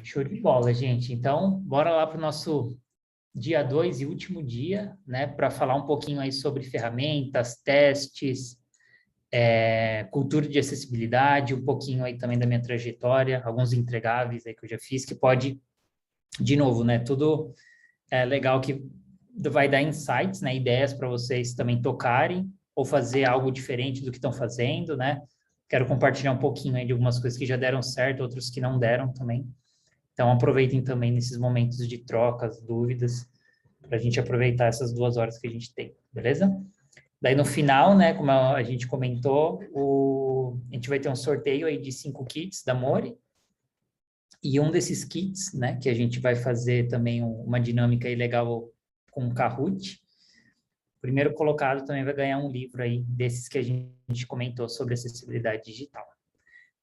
Show de bola, gente. Então, bora lá para o nosso dia 2 e último dia, né, para falar um pouquinho aí sobre ferramentas, testes, cultura de acessibilidade, um pouquinho aí também da minha trajetória, alguns entregáveis aí que eu já fiz, que pode, de novo, né, tudo é legal que vai dar insights, né, ideias para vocês também tocarem ou fazer algo diferente do que estão fazendo, né? Quero compartilhar um pouquinho aí de algumas coisas que já deram certo, outras que não deram também. Então, aproveitem também nesses momentos de trocas, dúvidas, para a gente aproveitar essas 2 horas que a gente tem, beleza? Daí, no final, né, como a gente comentou, a gente vai ter um sorteio aí de 5 kits da Mori, e um desses kits, né, que a gente vai fazer também uma dinâmica aí legal com o Kahoot. O primeiro colocado também vai ganhar um livro aí desses que a gente comentou sobre acessibilidade digital.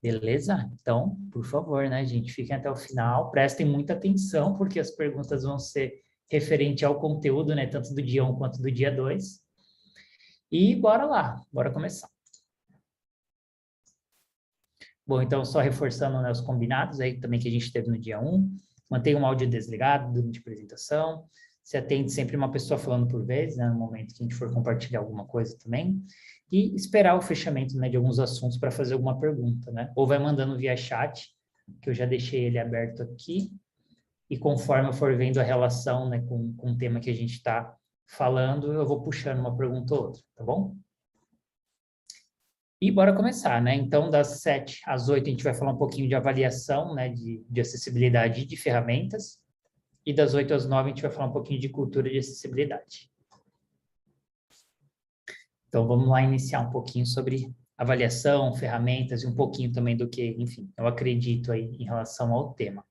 Beleza? Então, por favor, né, gente, fiquem até o final, prestem muita atenção, porque as perguntas vão ser referente ao conteúdo, né, tanto do dia 1 quanto do dia 2. E bora lá, bora começar. Bom, então, só reforçando, né, os combinados aí também que a gente teve no dia 1, mantenha o áudio desligado durante a apresentação, se atende sempre uma pessoa falando por vez, né, no momento que a gente for compartilhar alguma coisa também, e esperar o fechamento, né, de alguns assuntos para fazer alguma pergunta, né, ou vai mandando via chat, que eu já deixei ele aberto aqui, e conforme eu for vendo a relação, né, com o tema que a gente está falando, eu vou puxando uma pergunta ou outra, tá bom? E bora começar, né? Então, das 7 às 8, a gente vai falar um pouquinho de avaliação, né, de acessibilidade e de ferramentas. E das 8 às 9, a gente vai falar um pouquinho de cultura de acessibilidade. Então, vamos lá iniciar um pouquinho sobre avaliação, ferramentas e um pouquinho também do que, enfim, eu acredito aí em relação ao tema.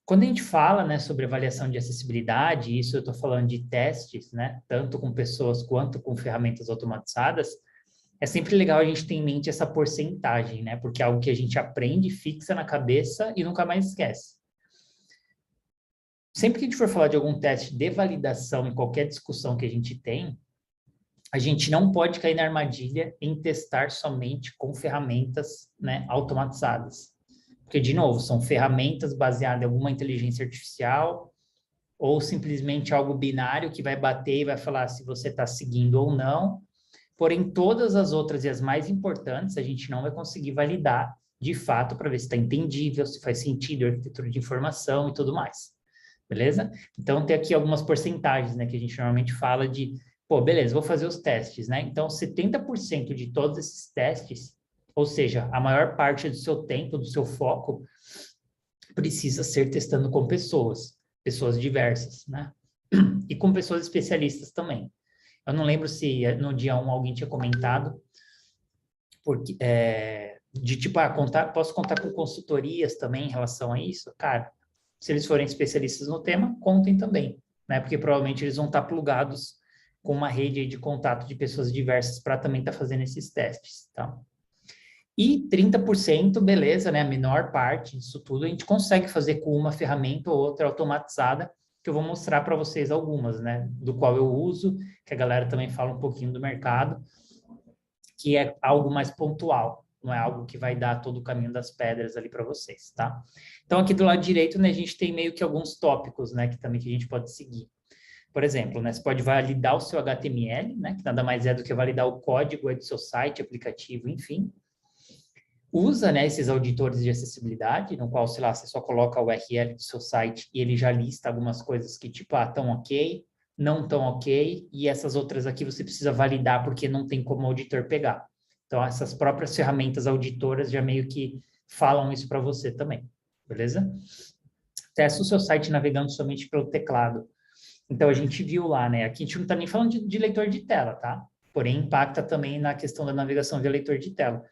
Quando a gente fala, né, sobre avaliação de acessibilidade, isso eu estou falando de testes, né, tanto com pessoas quanto com ferramentas automatizadas, é sempre legal a gente ter em mente essa porcentagem, né, porque é algo que a gente aprende, fixa na cabeça e nunca mais esquece. Sempre que a gente for falar de algum teste de validação em qualquer discussão que a gente tem, a gente não pode cair na armadilha em testar somente com ferramentas, né, automatizadas. Porque, de novo, são ferramentas baseadas em alguma inteligência artificial ou simplesmente algo binário que vai bater e vai falar se você está seguindo ou não. Porém, todas as outras e as mais importantes, a gente não vai conseguir validar de fato para ver se está entendível, se faz sentido, arquitetura de informação e tudo mais. Beleza? Então, tem aqui algumas porcentagens, né, que a gente normalmente fala de, pô, beleza, vou fazer os testes, né? Então, 70% de todos esses testes, ou seja, a maior parte do seu tempo, do seu foco, precisa ser testando com pessoas diversas, né? E com pessoas especialistas também. Eu não lembro se no dia 1 alguém tinha comentado, porque, de tipo, posso contar com consultorias também em relação a isso? Cara, se eles forem especialistas no tema, contem também, né? Porque provavelmente eles vão estar plugados com uma rede de contato de pessoas diversas para também estar fazendo esses testes, tá? E 30%, beleza, né? A menor parte disso tudo a gente consegue fazer com uma ferramenta ou outra automatizada, que eu vou mostrar para vocês algumas, né? Do qual eu uso, que a galera também fala um pouquinho do mercado, que é algo mais pontual, não é algo que vai dar todo o caminho das pedras ali para vocês, tá? Então, aqui do lado direito, né, a gente tem meio que alguns tópicos, né, que também que a gente pode seguir. Por exemplo, né, você pode validar o seu HTML, né, que nada mais é do que validar o código do seu site, aplicativo, enfim. Usa, né, esses auditores de acessibilidade, no qual, sei lá, você só coloca o URL do seu site e ele já lista algumas coisas que, tipo, estão ok, não estão ok, e essas outras aqui você precisa validar porque não tem como o auditor pegar. Então, essas próprias ferramentas auditoras já meio que falam isso para você também, beleza? Testa o seu site navegando somente pelo teclado. Então, a gente viu lá, né? Aqui a gente não está nem falando de leitor de tela, tá? Porém, impacta também na questão da navegação via leitor de tela.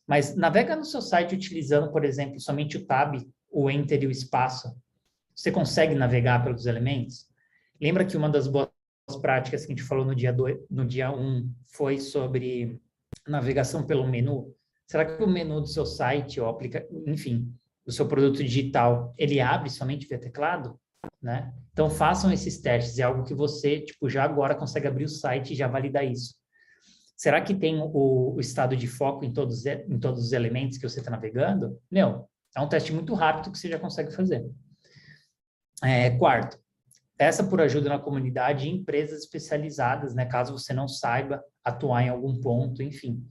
Mas navega no seu site utilizando, por exemplo, somente o tab, o enter e o espaço. Você consegue navegar pelos elementos? Lembra que uma das boas práticas que a gente falou no dia 1 foi sobre navegação pelo menu? Será que o menu do seu site, ou enfim, do seu produto digital, ele abre somente via teclado? Né? Então, façam esses testes. É algo que você, tipo, já agora consegue abrir o site e já validar isso. Será que tem o estado de foco em todos os elementos que você está navegando? Não. É um teste muito rápido que você já consegue fazer. Quarto, peça por ajuda na comunidade e empresas especializadas, né? Caso você não saiba atuar em algum ponto, enfim.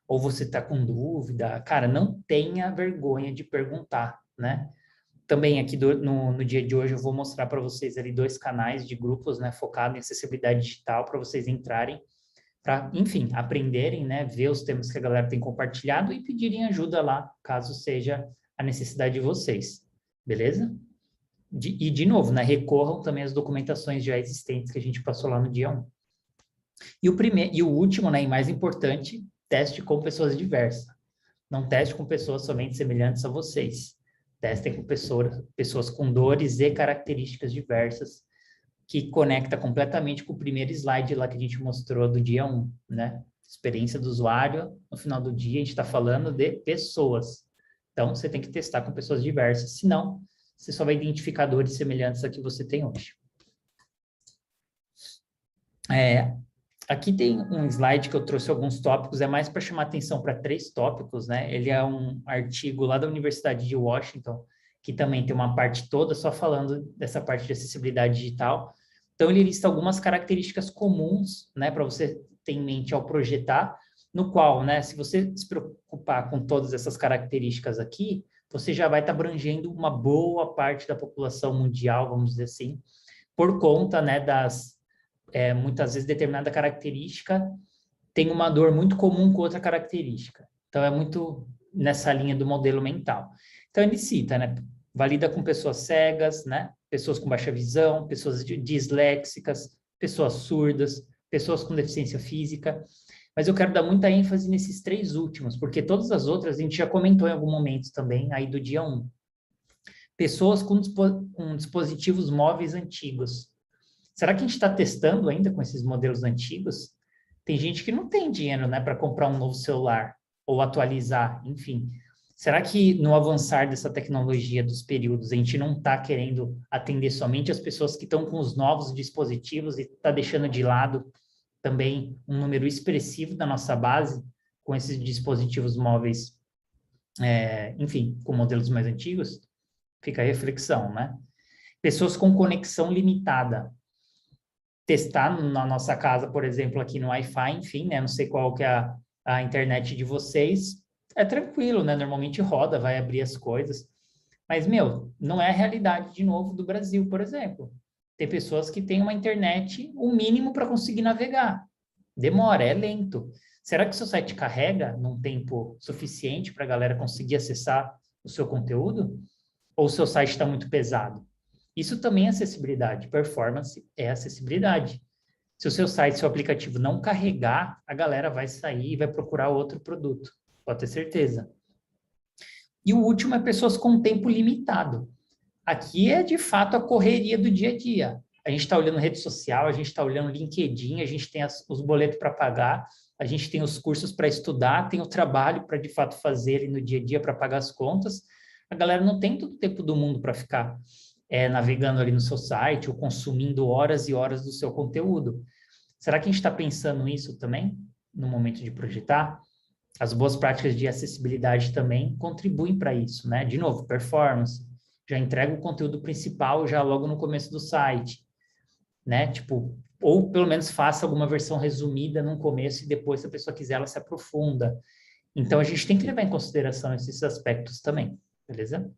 Ou você está com dúvida, cara, não tenha vergonha de perguntar, né? Também aqui no dia de hoje eu vou mostrar para vocês ali 2 canais de grupos, né, focado em acessibilidade digital para vocês entrarem, para, enfim, aprenderem, né, ver os temas que a galera tem compartilhado e pedirem ajuda lá, caso seja a necessidade de vocês, beleza? E, de novo, né, recorram também às documentações já existentes que a gente passou lá no dia 1. E o último, né, e mais importante, teste com pessoas diversas. Não teste com pessoas somente semelhantes a vocês. Testem com pessoas com dores e características diversas, que conecta completamente com o primeiro slide lá que a gente mostrou do dia 1, né? Experiência do usuário, no final do dia a gente está falando de pessoas. Então, você tem que testar com pessoas diversas, senão você só vai identificar dores semelhantes a que você tem hoje. Aqui tem um slide que eu trouxe alguns tópicos, é mais para chamar atenção para 3 tópicos, né? Ele é um artigo lá da Universidade de Washington, que também tem uma parte toda só falando dessa parte de acessibilidade digital. Então, ele lista algumas características comuns, né, para você ter em mente ao projetar, no qual, né, se você se preocupar com todas essas características aqui, você já vai estar abrangendo uma boa parte da população mundial, vamos dizer assim, por conta, né, muitas vezes determinada característica tem uma dor muito comum com outra característica. Então, é muito nessa linha do modelo mental. Então, ele cita, né, valida com pessoas cegas, né, pessoas com baixa visão, pessoas disléxicas, pessoas surdas, pessoas com deficiência física. Mas eu quero dar muita ênfase nesses 3 últimos, porque todas as outras a gente já comentou em algum momento também, aí do dia 1. Pessoas com dispositivos móveis antigos. Será que a gente está testando ainda com esses modelos antigos? Tem gente que não tem dinheiro, né, para comprar um novo celular ou atualizar, enfim. Será que no avançar dessa tecnologia dos períodos, a gente não está querendo atender somente as pessoas que estão com os novos dispositivos e está deixando de lado também um número expressivo da nossa base com esses dispositivos móveis, enfim, com modelos mais antigos? Fica a reflexão, né? Pessoas com conexão limitada. Testar na nossa casa, por exemplo, aqui no Wi-Fi, enfim, né? Não sei qual que é a internet de vocês, é tranquilo, né? Normalmente roda, vai abrir as coisas. Mas, meu, não é a realidade, de novo, do Brasil, por exemplo. Tem pessoas que têm uma internet, o mínimo para conseguir navegar. Demora, é lento. Será que o seu site carrega num tempo suficiente para a galera conseguir acessar o seu conteúdo? Ou o seu site está muito pesado? Isso também é acessibilidade. Performance é acessibilidade. Se o seu site, seu aplicativo não carregar, a galera vai sair e vai procurar outro produto. Pode ter certeza. E o último é pessoas com tempo limitado. Aqui é, de fato, a correria do dia a dia. A gente está olhando rede social, a gente está olhando LinkedIn, a gente tem os boletos para pagar, a gente tem os cursos para estudar, tem o trabalho para, de fato, fazer ali no dia a dia para pagar as contas. A galera não tem todo o tempo do mundo para ficar navegando ali no seu site ou consumindo horas e horas do seu conteúdo. Será que a gente está pensando nisso também, no momento de projetar? As boas práticas de acessibilidade também contribuem para isso, né? De novo, performance. Já entrega o conteúdo principal já logo no começo do site, né? Tipo, ou pelo menos faça alguma versão resumida no começo e depois, se a pessoa quiser, ela se aprofunda. Então, a gente tem que levar em consideração esses aspectos também, beleza?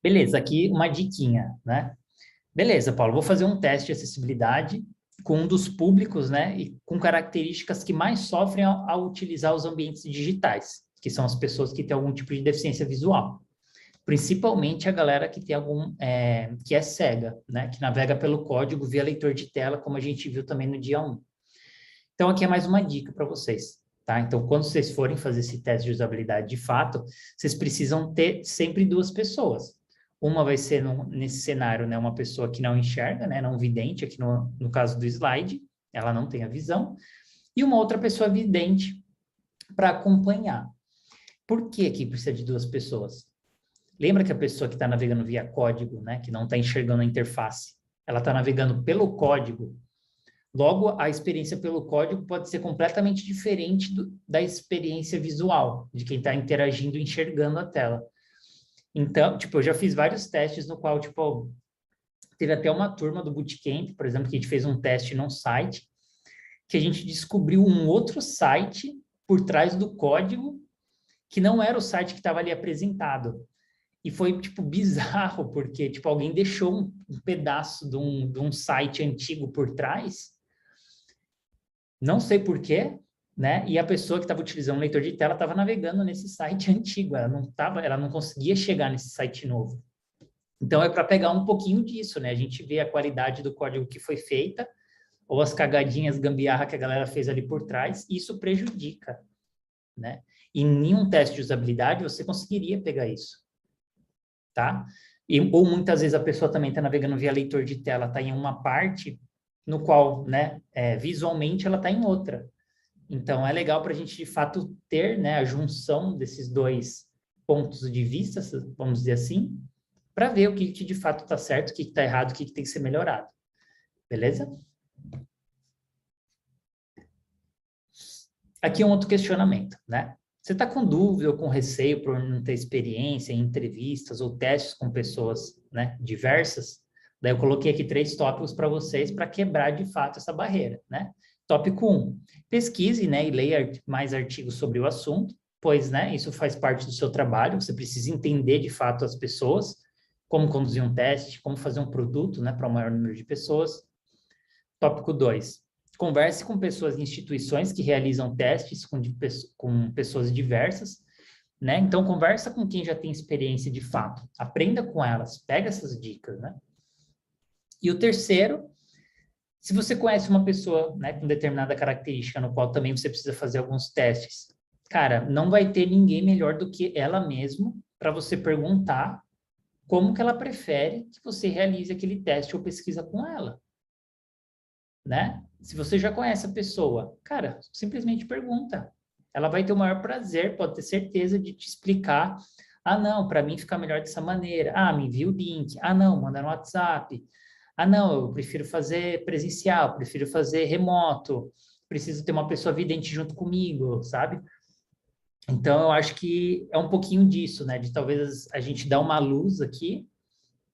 Beleza, aqui uma diquinha, né? Beleza, Paulo, vou fazer um teste de acessibilidade com um dos públicos, né, e com características que mais sofrem ao utilizar os ambientes digitais, que são as pessoas que têm algum tipo de deficiência visual. Principalmente a galera que tem que é cega, né, que navega pelo código via leitor de tela, como a gente viu também no dia 1. Então, aqui é mais uma dica para vocês, tá? Então, quando vocês forem fazer esse teste de usabilidade de fato, vocês precisam ter sempre 2 pessoas. Uma vai ser, nesse cenário, né, uma pessoa que não enxerga, né, não vidente, aqui no caso do slide, ela não tem a visão, e uma outra pessoa vidente para acompanhar. Por que aqui precisa de 2 pessoas? Lembra que a pessoa que está navegando via código, né, que não está enxergando a interface, ela está navegando pelo código. Logo, a experiência pelo código pode ser completamente diferente da experiência visual, de quem está interagindo e enxergando a tela. Então, tipo, eu já fiz vários testes no qual, tipo, teve até uma turma do Bootcamp, por exemplo, que a gente fez um teste num site, que a gente descobriu um outro site por trás do código, que não era o site que estava ali apresentado. E foi, tipo, bizarro, porque, tipo, alguém deixou um pedaço de um site antigo por trás, não sei por quê, né? E a pessoa que estava utilizando o leitor de tela estava navegando nesse site antigo, ela não conseguia chegar nesse site novo. Então, é para pegar um pouquinho disso, né? A gente vê a qualidade do código que foi feita, ou as cagadinhas gambiarra que a galera fez ali por trás, e isso prejudica, né? E em nenhum teste de usabilidade você conseguiria pegar isso, tá? Ou muitas vezes a pessoa também está navegando via leitor de tela, está em uma parte no qual, né, visualmente ela está em outra. Então, é legal para a gente, de fato, ter, né, a junção desses dois pontos de vista, vamos dizer assim, para ver o que de fato está certo, o que está errado, o que tem que ser melhorado. Beleza? Aqui é um outro questionamento, né? Você está com dúvida ou com receio por não ter experiência em entrevistas ou testes com pessoas, né, diversas? Daí eu coloquei aqui 3 tópicos para vocês para quebrar de fato essa barreira, né? Tópico 1, pesquise, né, e leia mais artigos sobre o assunto, pois, né, isso faz parte do seu trabalho, você precisa entender de fato as pessoas, como conduzir um teste, como fazer um produto, né, para o maior número de pessoas. Tópico 2, converse com pessoas e instituições que realizam testes com pessoas diversas, né? Então, conversa com quem já tem experiência de fato, aprenda com elas, pega essas dicas, né? E o terceiro, se você conhece uma pessoa, né, com determinada característica, no qual também você precisa fazer alguns testes, cara, não vai ter ninguém melhor do que ela mesma para você perguntar como que ela prefere que você realize aquele teste ou pesquisa com ela, né? Se você já conhece a pessoa, cara, simplesmente pergunta. Ela vai ter o maior prazer, pode ter certeza de te explicar. Ah, não, para mim fica melhor dessa maneira. Ah, me envia o link. Ah, não, manda no WhatsApp. Ah, não, eu prefiro fazer presencial, prefiro fazer remoto. Preciso ter uma pessoa vidente junto comigo, sabe? Então, eu acho que é um pouquinho disso, né? De talvez a gente dar uma luz aqui,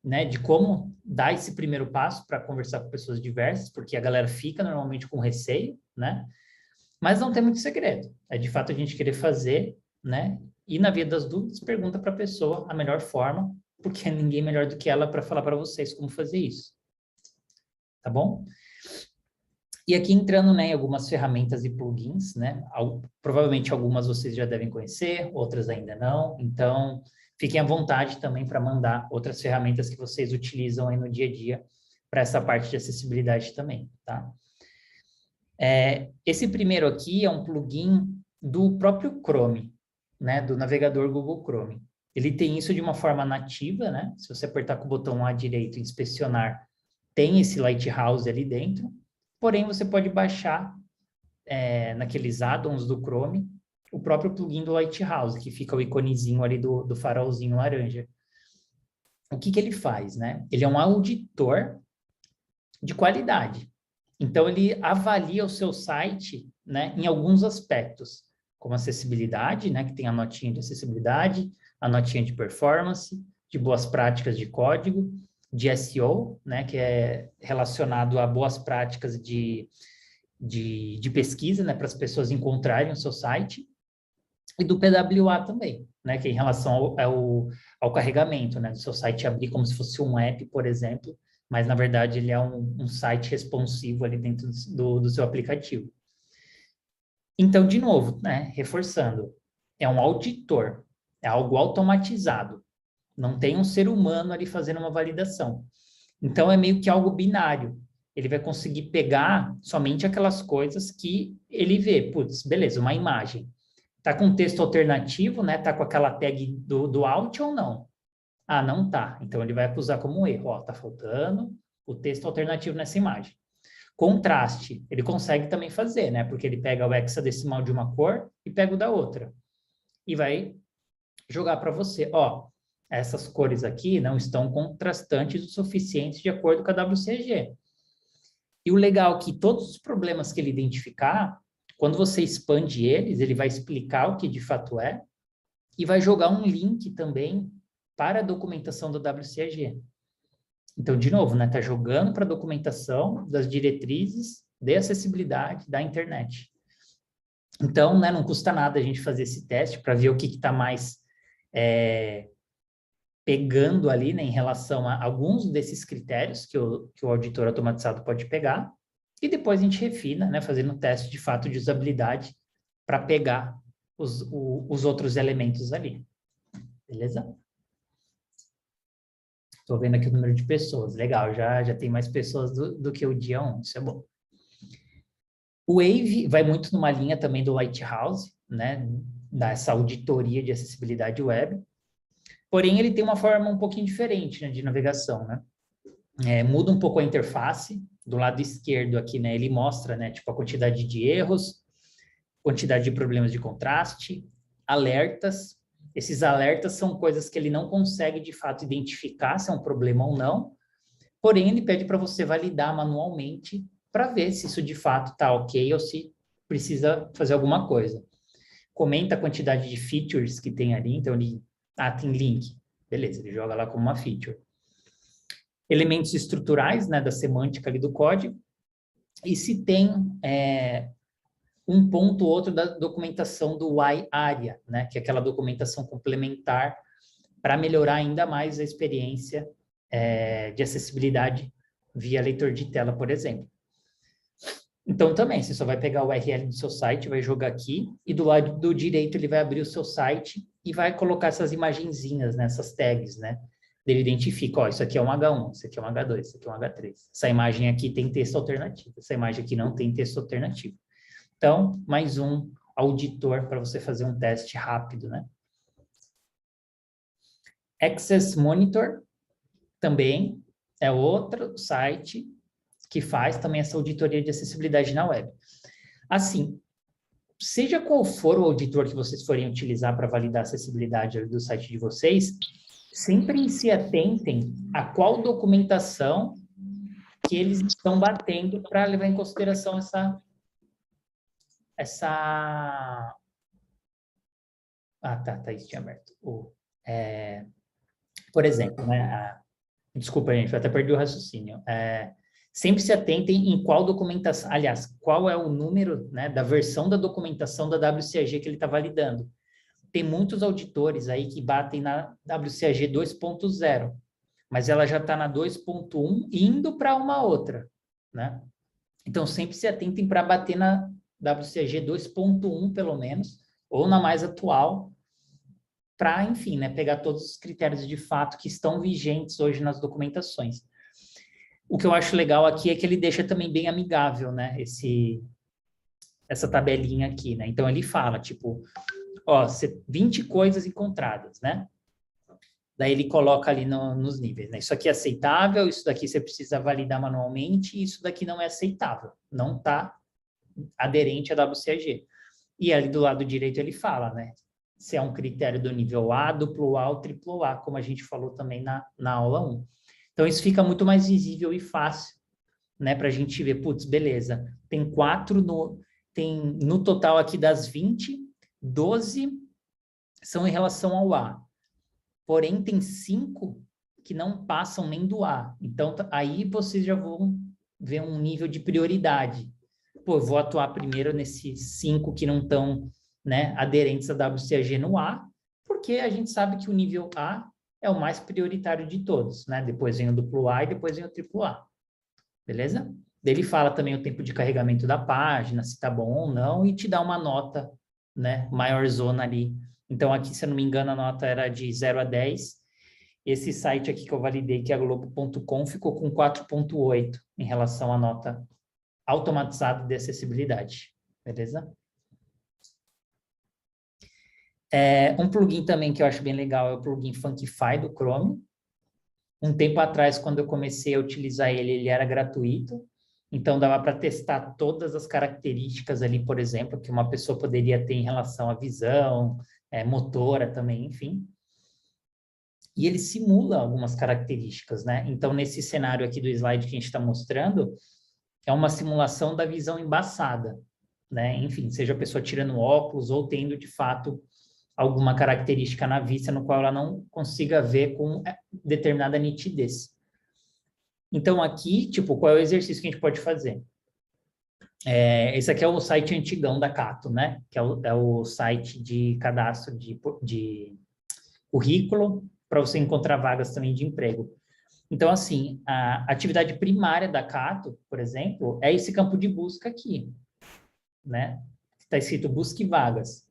né, de como dar esse primeiro passo para conversar com pessoas diversas, porque a galera fica normalmente com receio, né? Mas não tem muito segredo. É de fato a gente querer fazer, né? E na via das dúvidas, pergunta para a pessoa a melhor forma, porque ninguém melhor do que ela para falar para vocês como fazer isso. Tá bom? E aqui entrando, né, em algumas ferramentas e plugins, né? Provavelmente algumas vocês já devem conhecer, outras ainda não. Então, fiquem à vontade também para mandar outras ferramentas que vocês utilizam aí no dia a dia para essa parte de acessibilidade também, tá? Esse primeiro aqui é um plugin do próprio Chrome, né? Do navegador Google Chrome. Ele tem isso de uma forma nativa, né? Se você apertar com o botão à direito e inspecionar, tem esse Lighthouse ali dentro. Porém, você pode baixar naqueles add-ons do Chrome o próprio plugin do Lighthouse, que fica o iconezinho ali do farolzinho laranja. O que ele faz, né? Ele é um auditor de qualidade. Então, ele avalia o seu site, né, em alguns aspectos, como acessibilidade, né, que tem a notinha de acessibilidade, a notinha de performance, de boas práticas de código, de SEO, né, que é relacionado a boas práticas de pesquisa, né, para as pessoas encontrarem o seu site, e do PWA também, né, que é em relação ao carregamento, né, do seu site abrir como se fosse um app, por exemplo, mas na verdade ele é um site responsivo ali dentro do seu aplicativo. Então, de novo, né, reforçando, é um auditor, é algo automatizado, não tem um ser humano ali fazendo uma validação. Então, é meio que algo binário. Ele vai conseguir pegar somente aquelas coisas que ele vê. Putz, beleza, uma imagem. Tá com texto alternativo, né? Tá com aquela tag do alt ou não? Ah, não tá. Então, ele vai acusar como um erro. Ó, tá faltando o texto alternativo nessa imagem. Contraste, ele consegue também fazer, né? Porque ele pega o hexadecimal de uma cor e pega o da outra. E vai jogar para você. Ó, essas cores aqui não estão contrastantes o suficiente de acordo com a WCG. E o legal é que todos os problemas que ele identificar, quando você expande eles, ele vai explicar o que de fato é e vai jogar um link também para a documentação do WCAG. Então, de novo, né, tá jogando para a documentação das diretrizes de acessibilidade da internet. Então, né, não custa nada a gente fazer esse teste para ver o que está mais pegando ali, né, em relação a alguns desses critérios que o auditor automatizado pode pegar, e depois a gente refina, né, fazendo um teste de fato de usabilidade para pegar os outros elementos ali. Beleza? Estou vendo aqui o número de pessoas. Legal, já tem mais pessoas do que o dia 1, isso é bom. O Wave vai muito numa linha também do Lighthouse, né, dessa auditoria de acessibilidade web. Porém, ele tem uma forma um pouquinho diferente, né, de navegação, né? Muda um pouco a interface. Do lado esquerdo aqui, né, ele mostra, né, tipo, a quantidade de erros, quantidade de problemas de contraste, alertas. Esses alertas são coisas que ele não consegue, de fato, identificar se é um problema ou não, porém, ele pede para você validar manualmente para ver se isso, de fato, está ok ou se precisa fazer alguma coisa. Comenta a quantidade de features que tem ali, então ele... tem link. Beleza, ele joga lá como uma feature. Elementos estruturais, né, da semântica ali do código. E se tem um ponto ou outro da documentação do Y-ARIA, né, que é aquela documentação complementar para melhorar ainda mais a experiência de acessibilidade via leitor de tela, por exemplo. Então, também, você só vai pegar o URL do seu site, vai jogar aqui, e do lado do direito ele vai abrir o seu site e vai colocar essas imagenzinhas, né, essas tags, né? Ele identifica, ó, isso aqui é um H1, isso aqui é um H2, isso aqui é um H3. Essa imagem aqui tem texto alternativo, essa imagem aqui não tem texto alternativo. Então, mais um auditor para você fazer um teste rápido, né? Access Monitor também é outro site que faz também essa auditoria de acessibilidade na web. Assim, seja qual for o auditor que vocês forem utilizar para validar a acessibilidade do site de vocês, sempre se atentem a qual documentação que eles estão batendo para levar em consideração essa... tá, isso tinha aberto. Por exemplo, né? Desculpa, gente, eu até perdi o raciocínio. Sempre se atentem em qual documentação, aliás, qual é o número, né, da versão da documentação da WCAG que ele está validando. Tem muitos auditores aí que batem na WCAG 2.0, mas ela já está na 2.1 indo para uma outra, né? Então, sempre se atentem para bater na WCAG 2.1, pelo menos, ou na mais atual, para, enfim, né, pegar todos os critérios de fato que estão vigentes hoje nas documentações. O que eu acho legal aqui é que ele deixa também bem amigável, né, essa tabelinha aqui, né? Então, ele fala, tipo, ó, 20 coisas encontradas, né? Daí ele coloca ali nos níveis, né? Isso aqui é aceitável, isso daqui você precisa validar manualmente, e isso daqui não é aceitável, não está aderente à WCAG. E ali do lado direito ele fala, né? Se é um critério do nível A, duplo A ou triplo A, como a gente falou também na aula 1. Então, isso fica muito mais visível e fácil, né? Para a gente ver, putz, beleza, tem 4 no total aqui das 20, 12 são em relação ao A. Porém, tem 5 que não passam nem do A. Então, aí vocês já vão ver um nível de prioridade. Pô, eu vou atuar primeiro nesses 5 que não estão, né, aderentes à WCAG no A, porque a gente sabe que o nível A é o mais prioritário de todos, né? Depois vem o duplo A e depois vem o triplo A. Beleza? Ele fala também o tempo de carregamento da página, se tá bom ou não, e te dá uma nota, né, maior zona ali. Então, aqui, se eu não me engano, a nota era de 0 a 10. Esse site aqui que eu validei, que é a Globo.com, ficou com 4.8 em relação à nota automatizada de acessibilidade. Beleza? Um plugin também que eu acho bem legal é o plugin Funkify do Chrome. Um tempo atrás, quando eu comecei a utilizar ele, ele era gratuito. Então, dava para testar todas as características ali, por exemplo, que uma pessoa poderia ter em relação à visão, motora também, enfim. E ele simula algumas características, né? Então, nesse cenário aqui do slide que a gente está mostrando, é uma simulação da visão embaçada, né? Enfim, seja a pessoa tirando óculos ou tendo, de fato, alguma característica na vista no qual ela não consiga ver com determinada nitidez. Então, aqui, tipo, qual é o exercício que a gente pode fazer? Esse aqui é o site antigão da Cato, né? Que é o site de cadastro de currículo para você encontrar vagas também de emprego. Então, assim, a atividade primária da Cato, por exemplo, é esse campo de busca aqui, né? Está escrito busque vagas.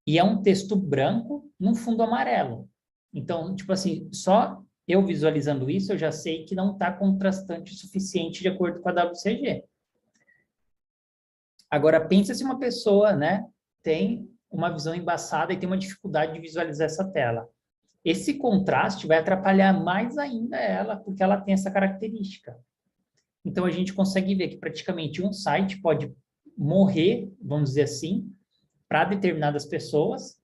E é um texto branco num fundo amarelo. Então, tipo assim, só eu visualizando isso, eu já sei que não está contrastante o suficiente de acordo com a WCG. Agora, pensa se uma pessoa, né, tem uma visão embaçada e tem uma dificuldade de visualizar essa tela. Esse contraste vai atrapalhar mais ainda ela, porque ela tem essa característica. Então, a gente consegue ver que praticamente um site pode morrer, vamos dizer assim, para determinadas pessoas,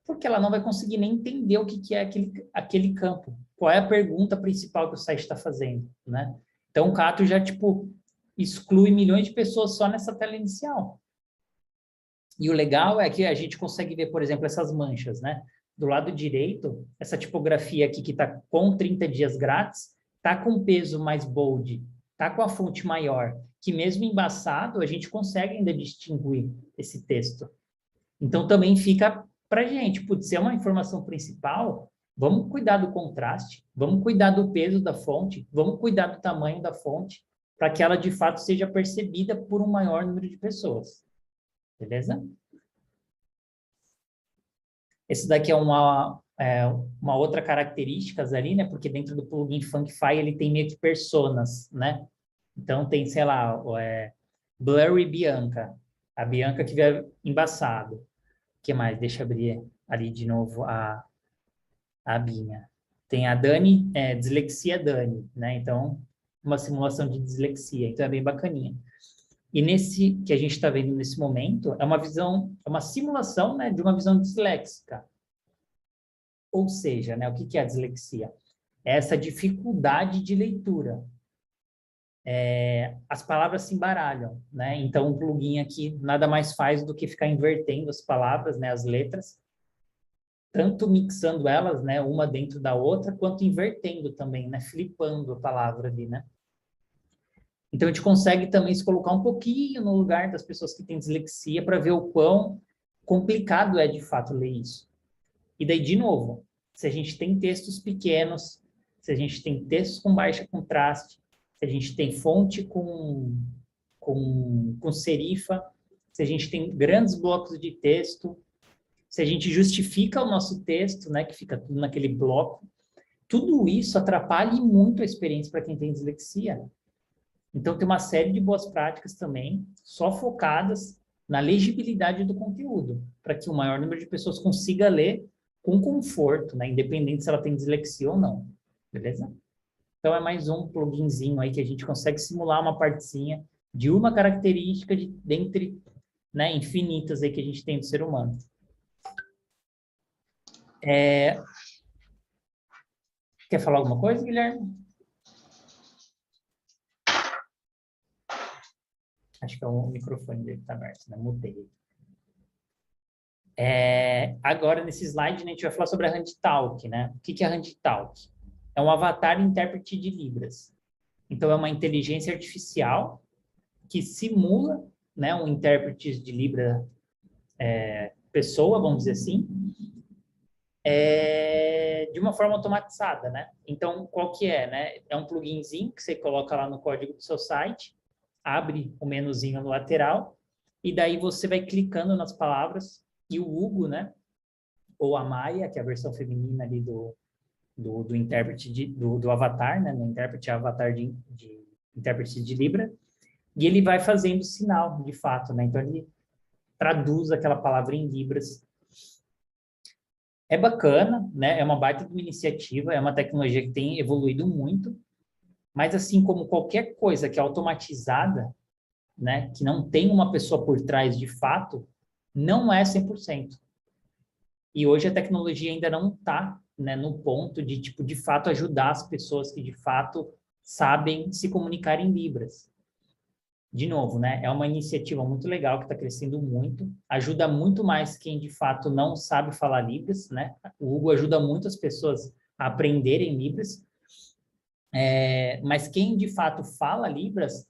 porque ela não vai conseguir nem entender o que é aquele campo. Qual é a pergunta principal que o site está fazendo, né? Então, o Cato já, tipo, exclui milhões de pessoas só nessa tela inicial. E o legal é que a gente consegue ver, por exemplo, essas manchas, né? Do lado direito, essa tipografia aqui que está com 30 dias grátis, está com peso mais bold, está com a fonte maior, que mesmo embaçado, a gente consegue ainda distinguir esse texto. Então, também fica para a gente, putz, se é uma informação principal, vamos cuidar do contraste, vamos cuidar do peso da fonte, vamos cuidar do tamanho da fonte, para que ela, de fato, seja percebida por um maior número de pessoas. Beleza? Esse daqui é uma outra característica ali, né? Porque dentro do plugin Funkify ele tem meio que personas, né? Então tem, sei lá, Blurry Bianca, a Bianca que vê embaçado. O que mais? Deixa eu abrir ali de novo a abinha. Tem a Dani, Dislexia Dani, né? Então, uma simulação de dislexia. Então é bem bacaninha. E nesse que a gente está vendo nesse momento, é uma visão, é uma simulação, né, de uma visão disléxica. Ou seja, né, o que é a dislexia? É essa dificuldade de leitura. As palavras se embaralham, né? Então, o plugin aqui nada mais faz do que ficar invertendo as palavras, né, as letras, tanto mixando elas, né, uma dentro da outra, quanto invertendo também, né, flipando a palavra ali, né? Então, a gente consegue também se colocar um pouquinho no lugar das pessoas que têm dislexia para ver o quão complicado é, de fato, ler isso. E daí, de novo, se a gente tem textos pequenos, se a gente tem textos com baixo contraste, se a gente tem fonte com serifa, se a gente tem grandes blocos de texto, se a gente justifica o nosso texto, né, que fica tudo naquele bloco, tudo isso atrapalha muito a experiência para quem tem dislexia. Então, tem uma série de boas práticas também, só focadas na legibilidade do conteúdo, para que o maior número de pessoas consiga ler com conforto, né? Independente se ela tem dislexia ou não. Beleza? Então, é mais um pluginzinho aí que a gente consegue simular uma partezinha de uma característica dentre, né, infinitas aí que a gente tem do ser humano. Quer falar alguma coisa, Guilherme? Acho que é o microfone dele que está aberto, né? Mutei. Agora, nesse slide, né, a gente vai falar sobre a HandTalk, né? O que é a HandTalk? É um avatar intérprete de Libras. Então, é uma inteligência artificial que simula, né, um intérprete de Libra pessoa, vamos dizer assim, de uma forma automatizada, né? Então, qual que é, né? É um pluginzinho que você coloca lá no código do seu site, abre o menuzinho no lateral, e daí você vai clicando nas palavras, e o Hugo, né? Ou a Maia, que é a versão feminina ali do intérprete do avatar, né? No intérprete avatar de intérprete de Libra, e ele vai fazendo sinal, de fato, né? Então, ele traduz aquela palavra em Libras. É bacana, né? É uma baita de uma iniciativa, é uma tecnologia que tem evoluído muito, mas assim como qualquer coisa que é automatizada, né? Que não tem uma pessoa por trás de fato, não é 100%. E hoje a tecnologia ainda não está, né, no ponto de, tipo, de fato ajudar as pessoas que de fato sabem se comunicar em Libras. De novo, né? É uma iniciativa muito legal que está crescendo muito, ajuda muito mais quem de fato não sabe falar Libras, né? O Hugo ajuda muito as pessoas a aprenderem Libras, mas quem de fato fala Libras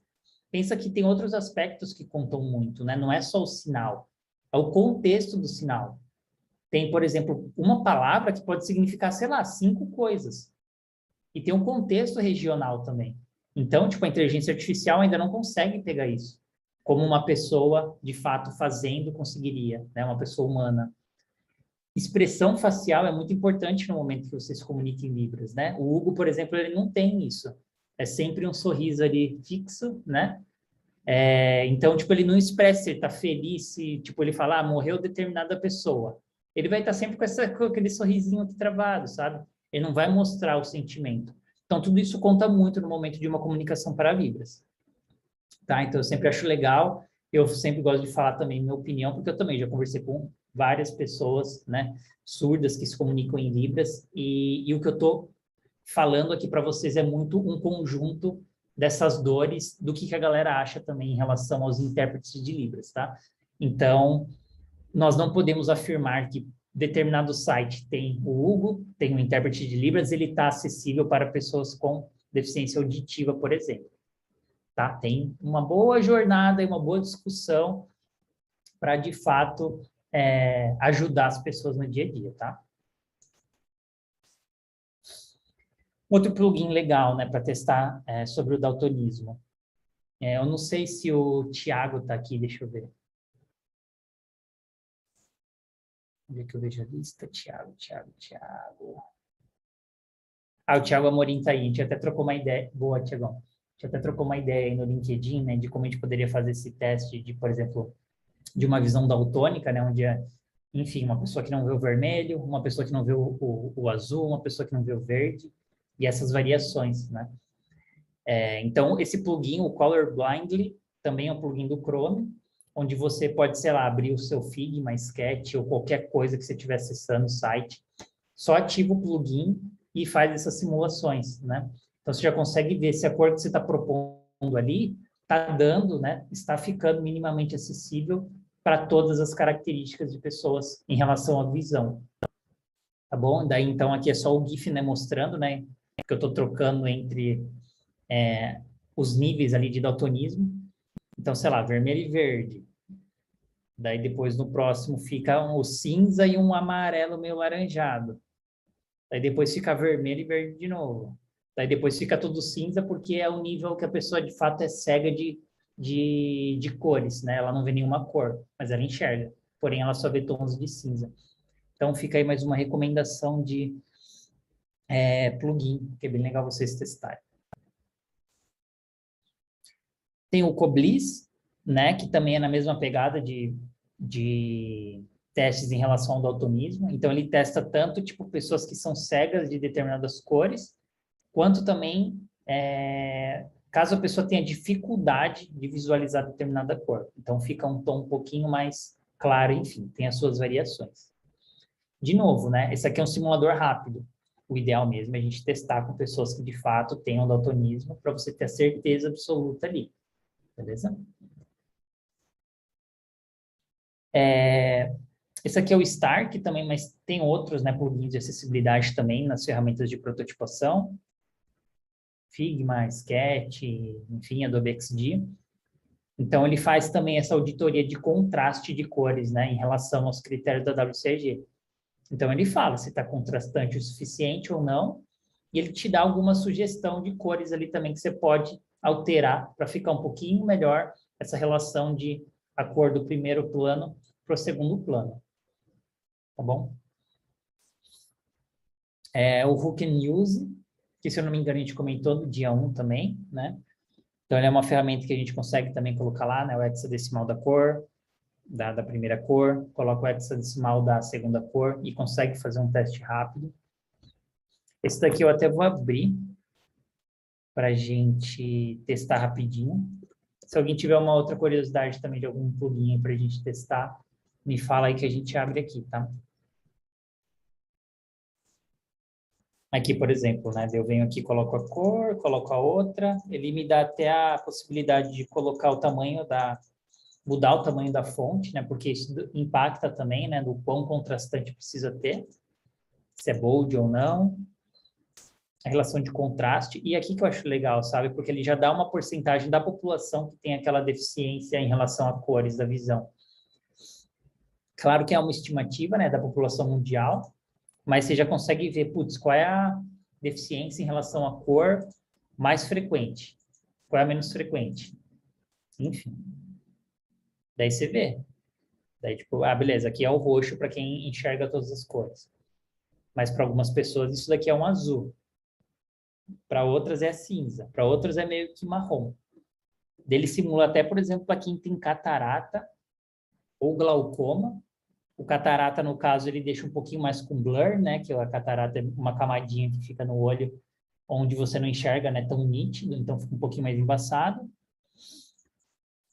pensa que tem outros aspectos que contam muito, né? Não é só o sinal, é o contexto do sinal. Tem, por exemplo, uma palavra que pode significar, sei lá, 5 coisas. E tem um contexto regional também. Então, tipo, a inteligência artificial ainda não consegue pegar isso, como uma pessoa, de fato, fazendo conseguiria, né? Uma pessoa humana. Expressão facial é muito importante no momento que você se comunica em Libras, né? O Hugo, por exemplo, ele não tem isso. É sempre um sorriso ali fixo, né? Então, tipo, ele não expressa se ele tá feliz, se, tipo, ele fala, morreu determinada pessoa. Ele vai estar sempre com aquele sorrisinho aqui travado, sabe? Ele não vai mostrar o sentimento. Então, tudo isso conta muito no momento de uma comunicação para Libras, tá? Então, eu sempre acho legal, eu sempre gosto de falar também minha opinião, porque eu também já conversei com várias pessoas, né, surdas que se comunicam em Libras, e o que eu estou falando aqui para vocês é muito um conjunto dessas dores, do que a galera acha também em relação aos intérpretes de Libras, tá? Então, nós não podemos afirmar que determinado site tem o Hugo, tem um intérprete de Libras, ele está acessível para pessoas com deficiência auditiva, por exemplo, tá? Tem uma boa jornada e uma boa discussão para, de fato, ajudar as pessoas no dia a dia, tá? Outro plugin legal, né, para testar sobre o daltonismo. Eu não sei se o Thiago está aqui, deixa eu ver. Onde é que eu vejo a lista? Thiago. O Thiago Amorim está aí. A gente até trocou uma ideia. Boa, Thiagão. A gente até trocou uma ideia aí no LinkedIn, né, de como a gente poderia fazer esse teste de, por exemplo, de uma visão daltônica, né, onde enfim, uma pessoa que não vê o vermelho, uma pessoa que não vê o azul, uma pessoa que não vê o verde, e essas variações, né? Então, esse plugin, o Color Blindly, também é um plugin do Chrome, onde você pode, sei lá, abrir o seu Figma, Sketch ou qualquer coisa que você estiver acessando o site, só ativa o plugin e faz essas simulações, né? Então, você já consegue ver se a cor que você está propondo ali está dando, né? Está ficando minimamente acessível para todas as características de pessoas em relação à visão, tá bom? Daí, então, aqui é só o GIF, né, mostrando, né, que eu estou trocando entre os níveis ali de daltonismo. Então, sei lá, vermelho e verde. Daí depois no próximo fica o cinza e um amarelo meio laranjado. Daí depois fica vermelho e verde de novo. Daí depois fica tudo cinza porque é o nível que a pessoa de fato é cega de cores, né? Ela não vê nenhuma cor, mas ela enxerga. Porém, ela só vê tons de cinza. Então fica aí mais uma recomendação de plugin, que é bem legal vocês testarem. Tem o Coblis, né, que também é na mesma pegada de testes em relação ao daltonismo. Então, ele testa tanto, tipo, pessoas que são cegas de determinadas cores, quanto também, caso a pessoa tenha dificuldade de visualizar determinada cor. Então, fica um tom um pouquinho mais claro, enfim, tem as suas variações. De novo, né, esse aqui é um simulador rápido. O ideal mesmo é a gente testar com pessoas que, de fato, tenham daltonismo, para você ter a certeza absoluta ali. Beleza? Esse aqui é o Stark também, mas tem outros, né, plugins de acessibilidade também nas ferramentas de prototipação. Figma, Sketch, enfim, Adobe XD. Então, ele faz também essa auditoria de contraste de cores, né, em relação aos critérios da WCAG. Então, ele fala se está contrastante o suficiente ou não, e ele te dá alguma sugestão de cores ali também que você pode alterar para ficar um pouquinho melhor essa relação de a cor do primeiro plano para o segundo plano. Tá bom? O Who Can Use, que se eu não me engano a gente comentou no dia 1 também, né? Então, ele é uma ferramenta que a gente consegue também colocar lá, né? O hexadecimal da cor, da primeira cor, coloca o hexadecimal da segunda cor e consegue fazer um teste rápido. Esse daqui eu até vou abrir para a gente testar rapidinho. Se alguém tiver uma outra curiosidade também de algum plugin para a gente testar, me fala aí que a gente abre aqui, tá? Aqui, por exemplo, né? Eu venho aqui, coloco a cor, coloco a outra, ele me dá até a possibilidade de colocar o tamanho mudar o tamanho da fonte, né? Porque isso impacta também, né? Do quão contrastante precisa ter, se é bold ou não, a relação de contraste. E aqui que eu acho legal, sabe? Porque ele já dá uma porcentagem da população que tem aquela deficiência em relação a cores da visão. Claro que é uma estimativa, né? Da população mundial, mas você já consegue ver, putz, qual é a deficiência em relação à cor mais frequente, qual é a menos frequente. Enfim, daí você vê. Daí, tipo, beleza, aqui é o roxo para quem enxerga todas as cores. Mas para algumas pessoas isso daqui é um azul. Para outras é cinza. Para outras é meio que marrom. Ele simula até, por exemplo, para quem tem catarata ou glaucoma. O catarata, no caso, ele deixa um pouquinho mais com blur, né? Que a catarata é uma camadinha que fica no olho onde você não enxerga, né, tão nítido, então fica um pouquinho mais embaçado.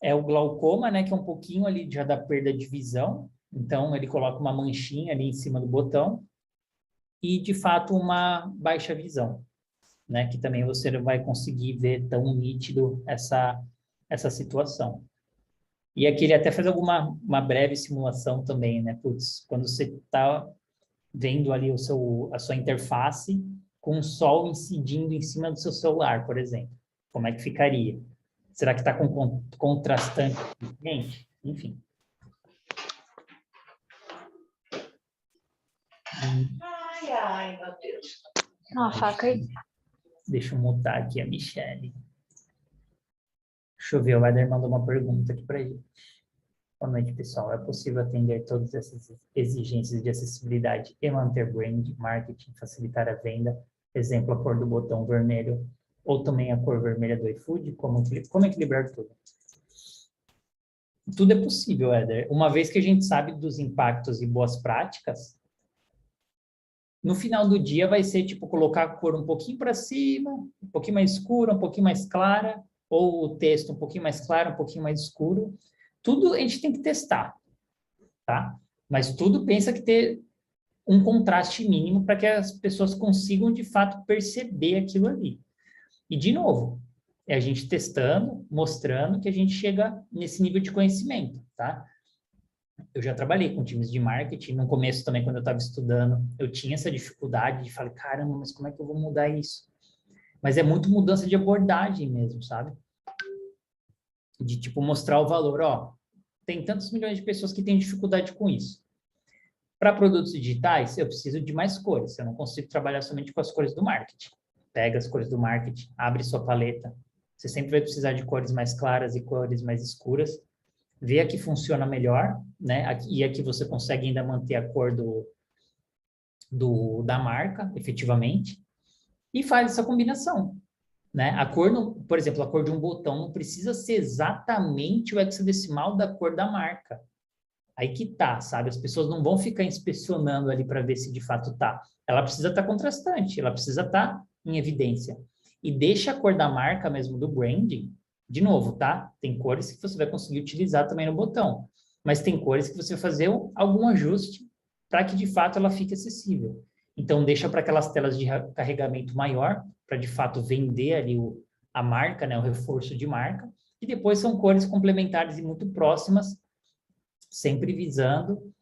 É o glaucoma, né, que é um pouquinho ali já da perda de visão, então ele coloca uma manchinha ali em cima do botão, e de fato uma baixa visão, né, que também você não vai conseguir ver tão nítido essa situação. E aqui ele até faz uma breve simulação também, né, putz, quando você está vendo ali a sua interface com o sol incidindo em cima do seu celular, por exemplo. Como é que ficaria? Será que está com contrastante suficiente? Enfim. Ai, ai, meu Deus. Uma faca aí. Deixa eu mutar aqui a Michelle. Deixa eu ver, o Eder mandou uma pergunta aqui para ele. Boa noite, pessoal. É possível atender todas essas exigências de acessibilidade e manter brand, marketing, facilitar a venda? Exemplo, a cor do botão vermelho ou também a cor vermelha do iFood? Como equilibrar tudo? Tudo é possível, Eder. Uma vez que a gente sabe dos impactos e boas práticas, no final do dia vai ser tipo colocar a cor um pouquinho para cima, um pouquinho mais escura, um pouquinho mais clara, ou o texto um pouquinho mais claro, um pouquinho mais escuro. Tudo a gente tem que testar, tá? Mas tudo pensa que ter um contraste mínimo para que as pessoas consigam de fato perceber aquilo ali. E de novo, é a gente testando, mostrando que a gente chega nesse nível de conhecimento, tá? Eu já trabalhei com times de marketing, no começo também, quando eu estava estudando, eu tinha essa dificuldade de falar, caramba, mas como é que eu vou mudar isso? Mas é muito mudança de abordagem mesmo, sabe? De, tipo, mostrar o valor, ó, tem tantos milhões de pessoas que têm dificuldade com isso. Para produtos digitais, eu preciso de mais cores, eu não consigo trabalhar somente com as cores do marketing. Pega as cores do marketing, abre sua paleta, você sempre vai precisar de cores mais claras e cores mais escuras, vê a que funciona melhor, né? E aqui você consegue ainda manter a cor da marca, efetivamente, e faz essa combinação, né? A cor, por exemplo, a cor de um botão não precisa ser exatamente o hexadecimal da cor da marca. Aí que tá, sabe? As pessoas não vão ficar inspecionando ali para ver se de fato tá. Ela precisa estar contrastante, ela precisa estar em evidência. E deixa a cor da marca mesmo do branding, de novo, tá? Tem cores que você vai conseguir utilizar também no botão, mas tem cores que você vai fazer algum ajuste para que de fato ela fique acessível. Então deixa para aquelas telas de carregamento maior, para de fato vender ali a marca, né, o reforço de marca, e depois são cores complementares e muito próximas, sempre visando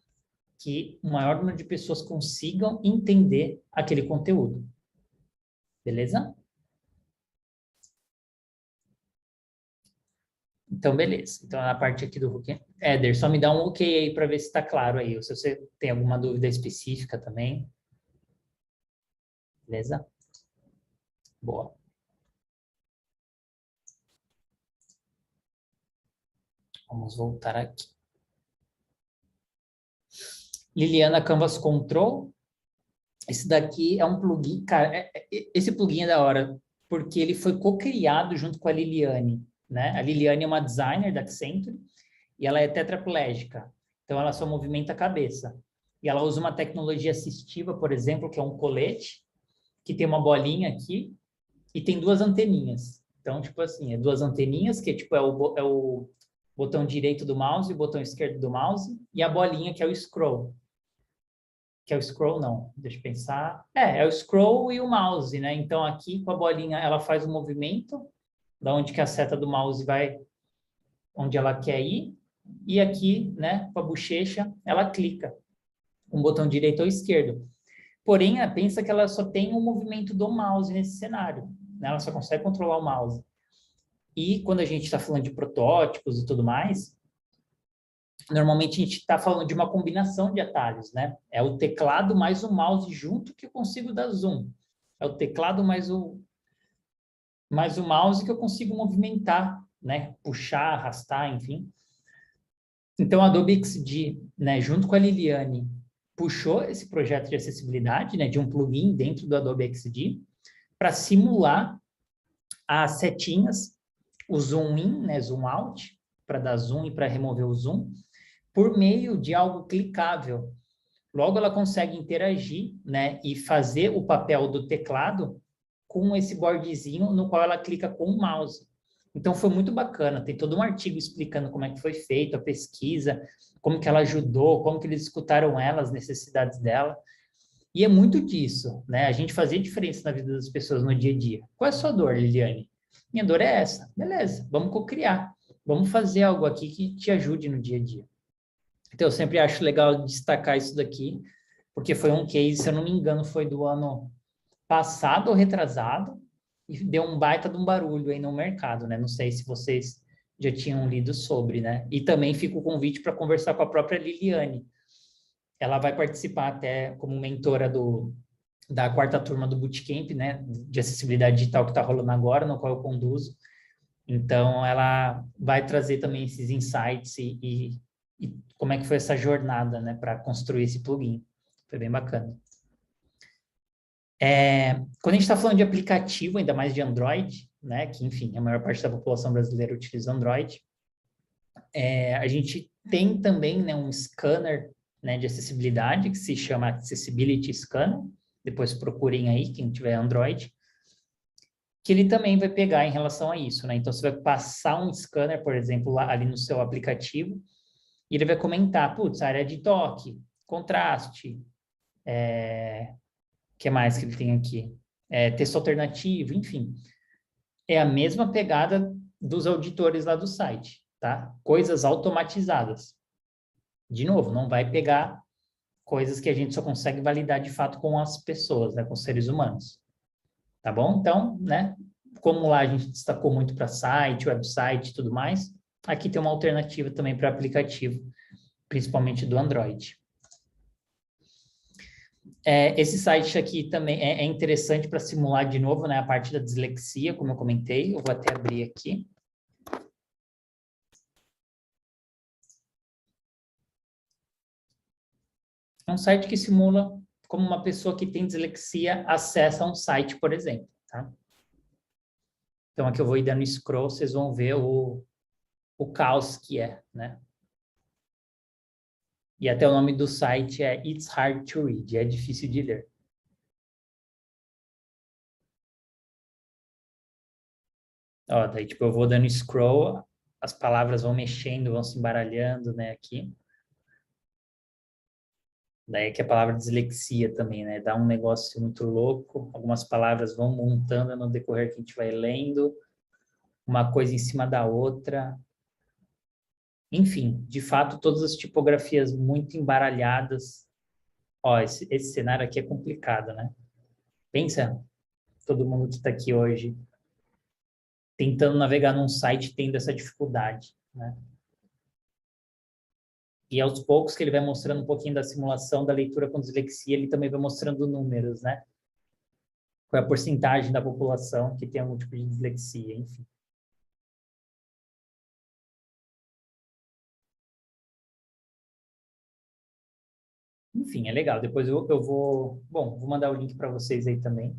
que o maior número de pessoas consigam entender aquele conteúdo. Beleza? Então, beleza. Então, na parte aqui do Hulk, Éder, só me dá um ok aí para ver se está claro aí. Ou se você tem alguma dúvida específica também. Beleza? Boa. Vamos voltar aqui. Liliana Canvas Control. Esse daqui é um plugin, cara, esse plugin é da hora, porque ele foi co-criado junto com a Liliane, né? A Liliane é uma designer da Accenture e ela é tetraplégica, então ela só movimenta a cabeça. E ela usa uma tecnologia assistiva, por exemplo, que é um colete, que tem uma bolinha aqui e tem duas anteninhas. Então, tipo assim, é duas anteninhas, que tipo, é o botão direito do mouse e o botão esquerdo do mouse, e a bolinha, que é o scroll. que é o scroll, não, deixa eu pensar. É o scroll e o mouse, né? Então, aqui com a bolinha, ela faz o movimento, da onde que a seta do mouse vai, onde ela quer ir, e aqui, né, com a bochecha, ela clica, com o botão direito ou esquerdo. Porém, pensa que ela só tem o movimento do mouse nesse cenário, né? Ela só consegue controlar o mouse. E quando a gente está falando de protótipos e tudo mais, normalmente a gente está falando de uma combinação de atalhos, né? É o teclado mais o mouse junto que eu consigo dar zoom. É o teclado mais o mouse que eu consigo movimentar, né? Puxar, arrastar, enfim. Então, a Adobe XD, né, junto com a Liliane, puxou esse projeto de acessibilidade, né, de um plugin dentro do Adobe XD, para simular as setinhas, o zoom in, né, zoom out, para dar zoom e para remover o zoom, por meio de algo clicável. Logo, ela consegue interagir, né, e fazer o papel do teclado com esse boardzinho no qual ela clica com o mouse. Então, foi muito bacana. Tem todo um artigo explicando como é que foi feito a pesquisa, como que ela ajudou, como que eles escutaram ela, as necessidades dela. E é muito disso, né? A gente fazer diferença na vida das pessoas no dia a dia. Qual é a sua dor, Liliane? Minha dor é essa. Beleza, vamos cocriar. Vamos fazer algo aqui que te ajude no dia a dia. Então, eu sempre acho legal destacar isso daqui, porque foi um case, se eu não me engano, foi do ano passado ou retrasado, e deu um baita de um barulho aí no mercado, né? Não sei se vocês já tinham lido sobre, né? E também fica o convite para conversar com a própria Liliane. Ela vai participar até como mentora da quarta turma do Bootcamp, né? De acessibilidade digital que está rolando agora, no qual eu conduzo. Então, ela vai trazer também esses insights e como é que foi essa jornada, né? Para construir esse plugin. Foi bem bacana. Quando a gente está falando de aplicativo, ainda mais de Android, né, que, enfim, a maior parte da população brasileira utiliza Android, a gente tem também, né, um scanner, né, de acessibilidade, que se chama Accessibility Scanner, depois procurem aí, quem tiver Android, que ele também vai pegar em relação a isso, né? Então, você vai passar um scanner, por exemplo, lá, ali no seu aplicativo, e ele vai comentar, putz, área de toque, contraste, que mais que ele tem aqui? Texto alternativo, enfim. É a mesma pegada dos auditores lá do site, tá? Coisas automatizadas. De novo, não vai pegar coisas que a gente só consegue validar de fato com as pessoas, né? Com os seres humanos. Tá bom? Então, né? Como lá a gente destacou muito para site, website e tudo mais, aqui tem uma alternativa também para aplicativo, principalmente do Android. Esse site aqui também é interessante para simular de novo, né, a parte da dislexia, como eu comentei. Eu vou até abrir aqui. É um site que simula como uma pessoa que tem dislexia acessa um site, por exemplo. Tá? Então, aqui eu vou ir dando scroll, vocês vão ver o caos que é, né? E até o nome do site é It's Hard to Read, é difícil de ler. Ó, daí, tipo, eu vou dando scroll, as palavras vão mexendo, vão se embaralhando, né, aqui. Daí que a palavra dislexia também, né, dá um negócio muito louco, algumas palavras vão montando no decorrer que a gente vai lendo, uma coisa em cima da outra. Enfim, de fato, todas as tipografias muito embaralhadas. Ó, esse cenário aqui é complicado, né? Pensa, todo mundo que está aqui hoje tentando navegar num site tendo essa dificuldade, né? E aos poucos que ele vai mostrando um pouquinho da simulação da leitura com dislexia, ele também vai mostrando números, né? Qual é a porcentagem da população que tem algum tipo de dislexia, enfim. Enfim, é legal. Depois eu vou... Bom, vou mandar o link para vocês aí também.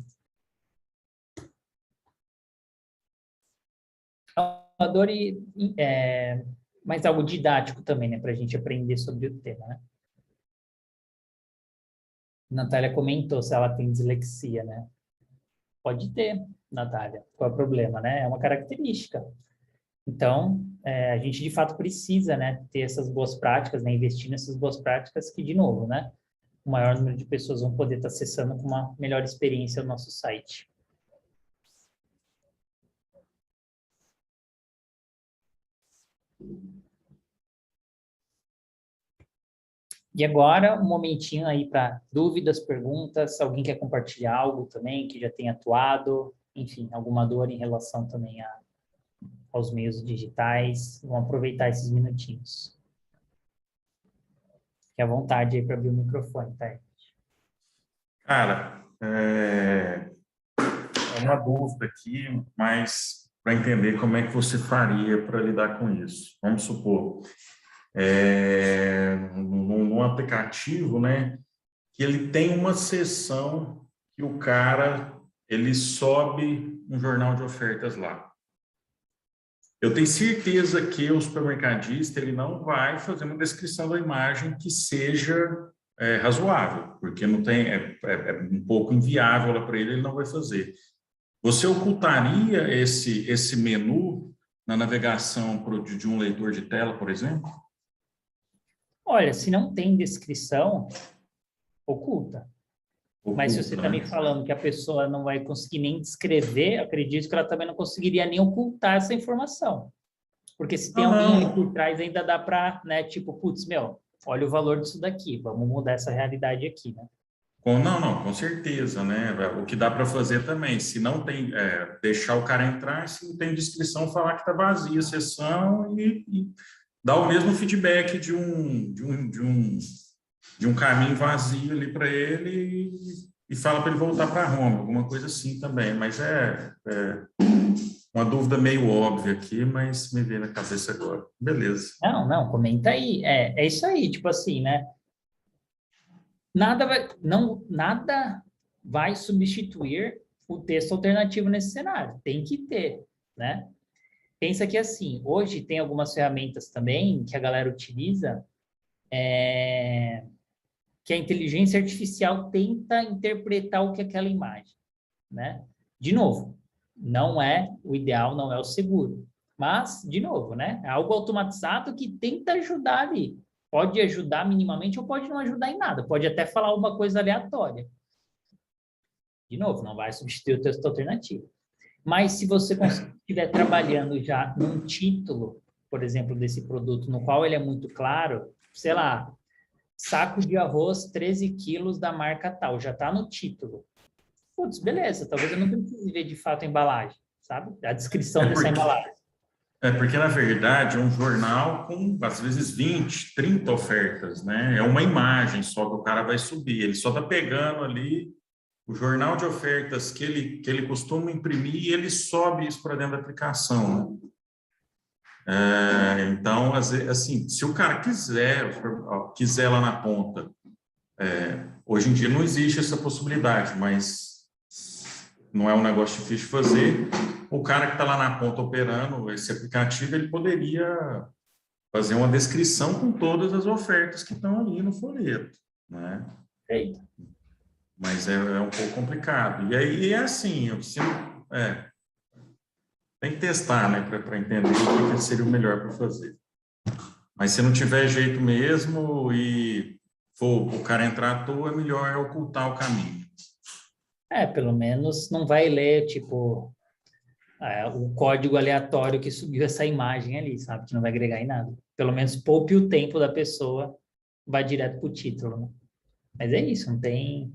Adore mais algo didático também, né? Para a gente aprender sobre o tema, né? Natália comentou se ela tem dislexia, né? Pode ter, Natália. Qual é o problema, né? É uma característica. Então, a gente de fato precisa, né, ter essas boas práticas, né, investir nessas boas práticas que, de novo, né, o maior número de pessoas vão poder estar acessando com uma melhor experiência o nosso site. E agora, um momentinho aí para dúvidas, perguntas, alguém quer compartilhar algo também que já tenha atuado, enfim, alguma dor em relação também aos meios digitais. Vamos aproveitar esses minutinhos. Fique à vontade aí para abrir o microfone, tá? Cara, é uma dúvida aqui, mas para entender como é que você faria para lidar com isso. Vamos supor, num aplicativo, né, que ele tem uma seção que o cara, ele sobe um jornal de ofertas lá. Eu tenho certeza que o supermercadista, ele não vai fazer uma descrição da imagem que seja razoável, porque não tem, é um pouco inviável lá para ele, ele não vai fazer. Você ocultaria esse menu na navegação de um leitor de tela, por exemplo? Olha, se não tem descrição, oculta. Mas se você está me falando que a pessoa não vai conseguir nem descrever, acredito que ela também não conseguiria nem ocultar essa informação. Porque se tem alguém ali por trás, ainda dá para, né, tipo, putz, meu, olha o valor disso daqui, vamos mudar essa realidade aqui, né? Não, com certeza, né? O que dá para fazer também, se não tem, deixar o cara entrar, se não tem descrição, falar que está vazia a sessão e dar o mesmo feedback de um caminho vazio ali para ele e fala para ele voltar para Roma, alguma coisa assim também. Mas é uma dúvida meio óbvia aqui, mas me veio na cabeça agora. Beleza. Não, comenta aí. É isso aí, tipo assim, né? Nada vai substituir o texto alternativo nesse cenário. Tem que ter, né? Pensa que assim, hoje tem algumas ferramentas também que a galera utiliza, que a inteligência artificial tenta interpretar o que é aquela imagem, né? De novo, não é o ideal, não é o seguro. Mas, de novo, né? É algo automatizado que tenta ajudar ali. Pode ajudar minimamente ou pode não ajudar em nada. Pode até falar uma coisa aleatória. De novo, não vai substituir o texto alternativo. Mas se você estiver trabalhando já num título, por exemplo, desse produto, no qual ele é muito claro, sei lá, saco de arroz 13 quilos da marca tal, já está no título. Putz, beleza, talvez eu não precise ver de fato a embalagem, sabe? A descrição dessa embalagem. Porque, na verdade, é um jornal com, às vezes, 20, 30 ofertas, né? É uma imagem só que o cara vai subir. Ele só está pegando ali o jornal de ofertas que ele costuma imprimir e ele sobe isso para dentro da aplicação, né? Então, assim, se o cara quiser lá na ponta, hoje em dia não existe essa possibilidade, mas não é um negócio difícil de fazer. O cara que está lá na ponta operando esse aplicativo, ele poderia fazer uma descrição com todas as ofertas que estão ali no folheto, né? Eita. Mas é um pouco complicado. E aí é assim, tem que testar, né, para entender o que seria o melhor para fazer. Mas se não tiver jeito mesmo e for o cara entrar à toa, é melhor ocultar o caminho. Pelo menos não vai ler, tipo, o código aleatório que subiu essa imagem ali, sabe? Que não vai agregar em nada. Pelo menos poupe o tempo da pessoa, vai direto para o título, né? Mas é isso, não tem...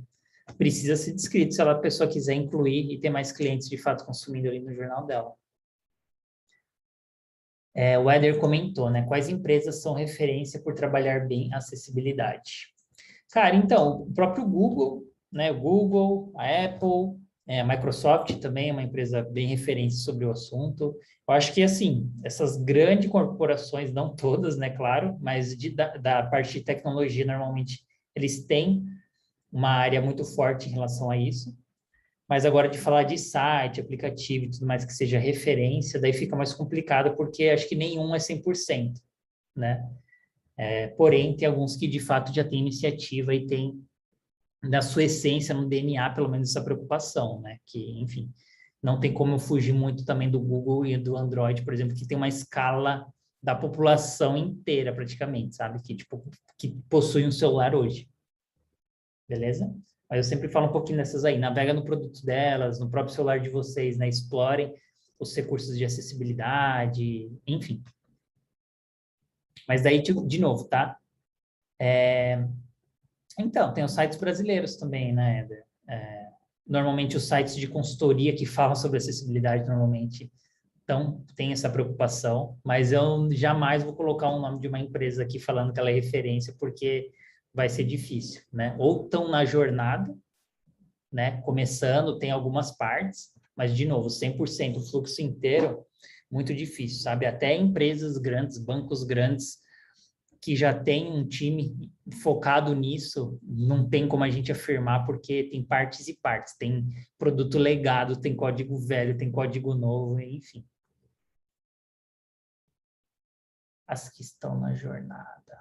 Precisa ser descrito se a pessoa quiser incluir e ter mais clientes de fato consumindo ali no jornal dela. O Éder comentou, né? Quais empresas são referência por trabalhar bem a acessibilidade? Cara, então, o próprio Google, né? O Google, a Apple, a Microsoft também é uma empresa bem referência sobre o assunto. Eu acho que, assim, essas grandes corporações, não todas, né? Claro, mas da parte de tecnologia, normalmente, eles têm uma área muito forte em relação a isso. Mas agora de falar de site, aplicativo e tudo mais que seja referência, daí fica mais complicado, porque acho que nenhum é 100%, né? Porém, tem alguns que de fato já têm iniciativa e tem na sua essência, no DNA, pelo menos essa preocupação, né? Que, enfim, não tem como eu fugir muito também do Google e do Android, por exemplo, que tem uma escala da população inteira praticamente, sabe? Que, tipo, que possui um celular hoje. beleza? Mas eu sempre falo um pouquinho dessas aí. Navega no produto delas, no próprio celular de vocês, né? Explorem os recursos de acessibilidade, enfim. Mas daí, de novo, tá? Então, tem os sites brasileiros também, né, Éder? Normalmente os sites de consultoria que falam sobre acessibilidade normalmente tem essa preocupação, mas eu jamais vou colocar o nome de uma empresa aqui falando que ela é referência, porque vai ser difícil, né? Ou estão na jornada, né? Começando, tem algumas partes, mas, de novo, 100%, o fluxo inteiro, muito difícil, sabe? Até empresas grandes, bancos grandes, que já tem um time focado nisso, não tem como a gente afirmar, porque tem partes e partes. Tem produto legado, tem código velho, tem código novo, enfim. As que estão na jornada.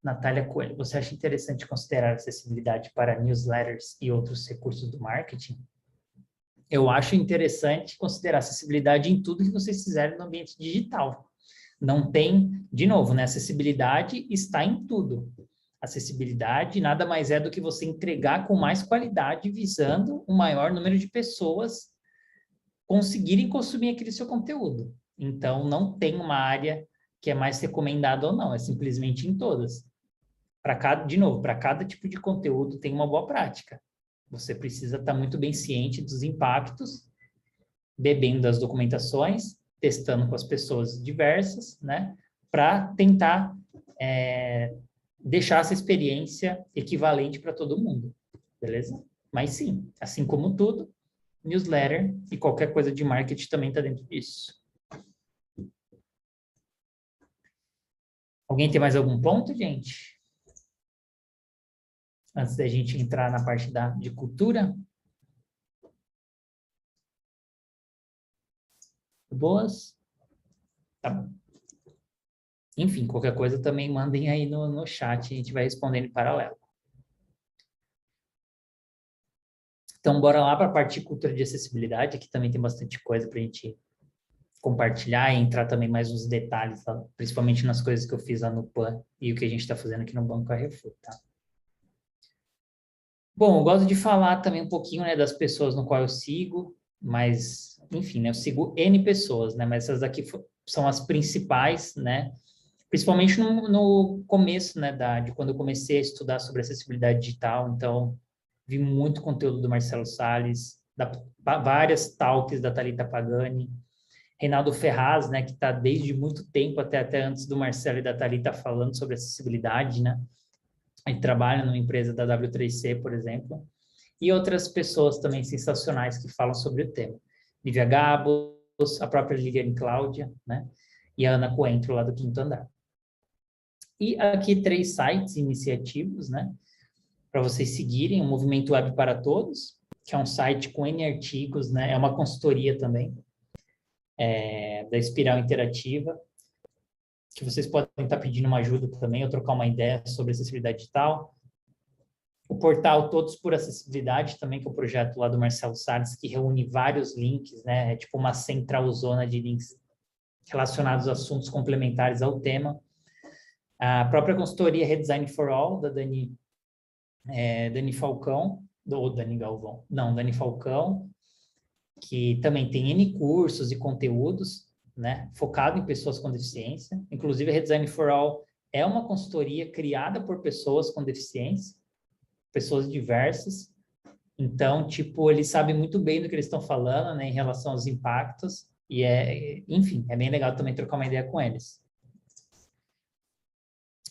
Natália Coelho, você acha interessante considerar acessibilidade para newsletters e outros recursos do marketing? Eu acho interessante considerar acessibilidade em tudo que vocês fizerem no ambiente digital. Não tem, de novo, né? Acessibilidade está em tudo. Acessibilidade nada mais é do que você entregar com mais qualidade, visando um maior número de pessoas conseguirem consumir aquele seu conteúdo. Então, não tem uma área que é mais recomendada ou não, é simplesmente em todas. De novo, para cada tipo de conteúdo tem uma boa prática. Você precisa estar muito bem ciente dos impactos, bebendo das documentações, testando com as pessoas diversas, né? Para tentar deixar essa experiência equivalente para todo mundo, beleza? Mas sim, assim como tudo, newsletter e qualquer coisa de marketing também está dentro disso. Alguém tem mais algum ponto, gente? Antes da gente entrar na parte de cultura? Boas? Tá bom. Enfim, qualquer coisa também mandem aí no chat, a gente vai respondendo em paralelo. Então, bora lá para a parte de cultura de acessibilidade, aqui também tem bastante coisa para a gente compartilhar e entrar também mais nos detalhes, tá? Principalmente nas coisas que eu fiz lá no PAN e o que a gente está fazendo aqui no Banco Carrefour, tá? Bom, eu gosto de falar também um pouquinho, né, das pessoas no qual eu sigo, mas, enfim, né, eu sigo N pessoas, né, mas essas daqui são as principais, né, principalmente no começo, né, de quando eu comecei a estudar sobre acessibilidade digital, então, vi muito conteúdo do Marcelo Salles, várias talks da Thalita Pagani, Reinaldo Ferraz, né, que está desde muito tempo, até antes do Marcelo e da Thalita, falando sobre acessibilidade, né, ele trabalha numa empresa da W3C, por exemplo, e outras pessoas também sensacionais que falam sobre o tema. Lívia Gabos, a própria Liliane Cláudia, né, e a Ana Coentro, lá do Quinto Andar. E aqui 3 sites iniciativos, né, para vocês seguirem, o Movimento Web para Todos, que é um site com N artigos, né, é uma consultoria também, da Espiral Interativa, que vocês podem estar pedindo uma ajuda também, ou trocar uma ideia sobre acessibilidade digital. O portal Todos por Acessibilidade, também, que é o projeto lá do Marcelo Salles, que reúne vários links, né, é tipo uma centralzona de links relacionados a assuntos complementares ao tema. A própria consultoria Redesign for All, da Dani Falcão, ou Dani Galvão, não, Dani Falcão, que também tem N cursos e conteúdos, né, focado em pessoas com deficiência. Inclusive, a Redesign for All é uma consultoria criada por pessoas com deficiência, pessoas diversas. Então, tipo, eles sabem muito bem do que eles estão falando, né, em relação aos impactos. E, enfim, é bem legal também trocar uma ideia com eles.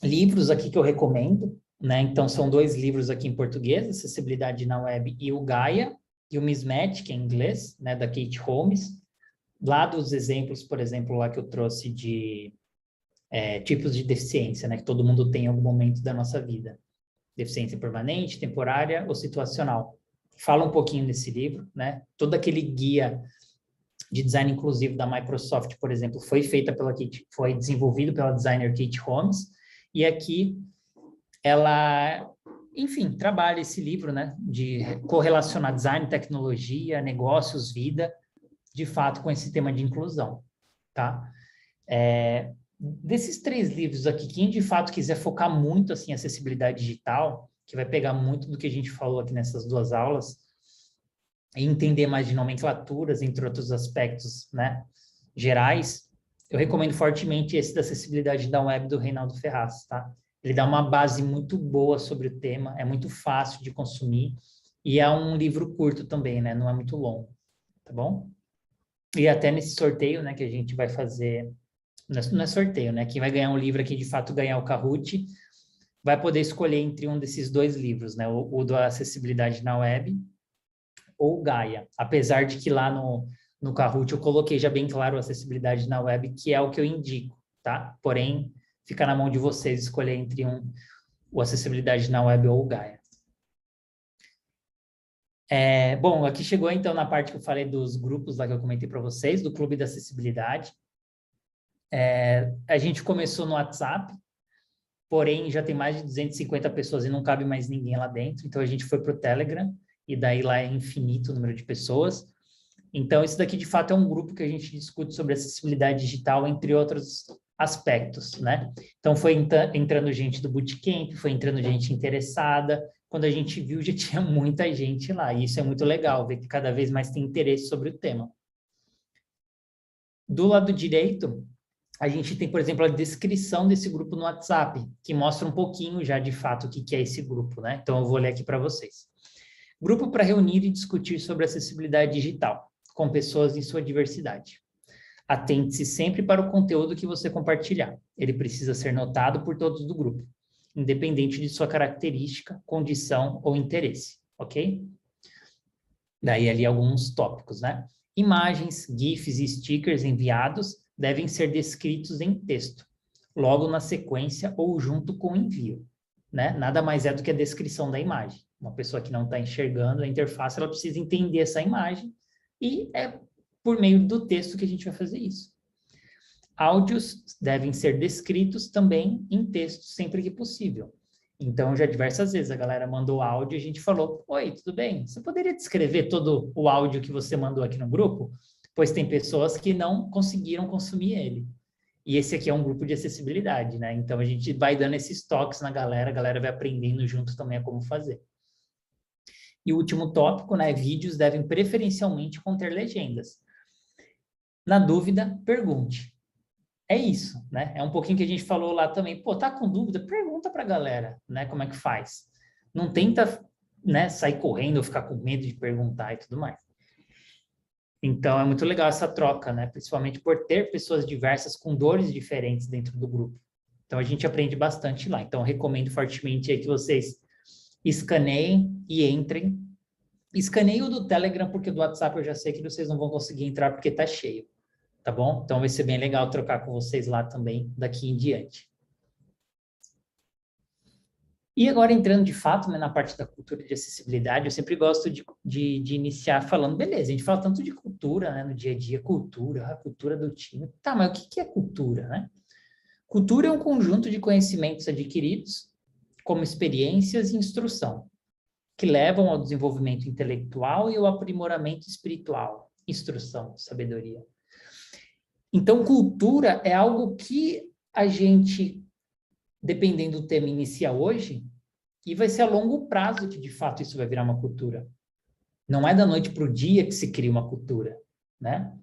Livros aqui que eu recomendo, né? Então, são 2 livros aqui em português, Acessibilidade na Web e o Gaia, e o Mismatch, que é em inglês, né, da Kate Holmes. Lá dos exemplos, por exemplo, lá que eu trouxe de tipos de deficiência, né, que todo mundo tem em algum momento da nossa vida. Deficiência permanente, temporária ou situacional. Fala um pouquinho desse livro, né? Todo aquele guia de design inclusivo da Microsoft, por exemplo, foi desenvolvido pela designer Kate Holmes, e aqui ela, enfim, trabalha esse livro, né, de correlacionar design, tecnologia, negócios, vida, de fato, com esse tema de inclusão, tá? Desses 3 livros aqui, quem de fato quiser focar muito, assim, em acessibilidade digital, que vai pegar muito do que a gente falou aqui nessas 2 aulas, e entender mais de nomenclaturas, entre outros aspectos, né, gerais, eu recomendo fortemente esse da acessibilidade da web do Reinaldo Ferraz, tá? Ele dá uma base muito boa sobre o tema, é muito fácil de consumir, e é um livro curto também, né? Não é muito longo, tá bom? E até nesse sorteio, né, que a gente vai fazer, não é sorteio, né? Quem vai ganhar um livro aqui, de fato, ganhar o Kahoot, vai poder escolher entre um desses 2 livros, né? O da acessibilidade na web ou o Gaia. Apesar de que lá no Kahoot eu coloquei já bem claro a acessibilidade na web, que é o que eu indico, tá? Porém, fica na mão de vocês escolher entre o acessibilidade na web ou o Gaia. Bom, aqui chegou então na parte que eu falei dos grupos lá que eu comentei para vocês, do Clube da Acessibilidade. A gente começou no WhatsApp, porém já tem mais de 250 pessoas e não cabe mais ninguém lá dentro, então a gente foi para o Telegram, e daí lá é infinito o número de pessoas. Então, isso daqui, de fato, é um grupo que a gente discute sobre acessibilidade digital, entre outros aspectos, né? Então, foi entrando gente do Bootcamp, foi entrando gente interessada. Quando a gente viu, já tinha muita gente lá. E isso é muito legal, ver que cada vez mais tem interesse sobre o tema. Do lado direito, a gente tem, por exemplo, a descrição desse grupo no WhatsApp, que mostra um pouquinho já, de fato, o que é esse grupo, né? Então, eu vou ler aqui para vocês. Grupo para reunir e discutir sobre acessibilidade digital, com pessoas em sua diversidade. Atente-se sempre para o conteúdo que você compartilhar. Ele precisa ser notado por todos do grupo, independente de sua característica, condição ou interesse, ok? Daí ali alguns tópicos, né? Imagens, GIFs e stickers enviados devem ser descritos em texto, logo na sequência ou junto com o envio, né? Nada mais é do que a descrição da imagem. Uma pessoa que não está enxergando a interface, ela precisa entender essa imagem, e é por meio do texto que a gente vai fazer isso. Áudios devem ser descritos também em texto, sempre que possível. Então, já diversas vezes a galera mandou áudio e a gente falou: oi, tudo bem? Você poderia descrever todo o áudio que você mandou aqui no grupo? Pois tem pessoas que não conseguiram consumir ele. E esse aqui é um grupo de acessibilidade, né? Então, a gente vai dando esses toques na galera, a galera vai aprendendo junto também a como fazer. E o último tópico, né? Vídeos devem preferencialmente conter legendas. Na dúvida, pergunte. É isso, né? É um pouquinho que a gente falou lá também. Pô, tá com dúvida? Pergunta pra galera, né? Como é que faz? Não tenta, né, sair correndo ou ficar com medo de perguntar e tudo mais. Então, é muito legal essa troca, né? Principalmente por ter pessoas diversas com dores diferentes dentro do grupo. Então, a gente aprende bastante lá. Então, eu recomendo fortemente aí que vocês escaneiem e entrem. Escaneiem o do Telegram, porque do WhatsApp eu já sei que vocês não vão conseguir entrar porque tá cheio. Tá bom? Então vai ser bem legal trocar com vocês lá também, daqui em diante. E agora entrando de fato, né, na parte da cultura de acessibilidade, eu sempre gosto de iniciar falando, beleza, a gente fala tanto de cultura, né, no dia a dia, cultura, a cultura do time. Tá, mas o que é cultura, né? Cultura é um conjunto de conhecimentos adquiridos, como experiências e instrução, que levam ao desenvolvimento intelectual e ao aprimoramento espiritual, instrução, sabedoria. Então, cultura é algo que a gente, dependendo do tema, inicia hoje, e vai ser a longo prazo que, de fato, isso vai virar uma cultura. Não é da noite para o dia que se cria uma cultura, né?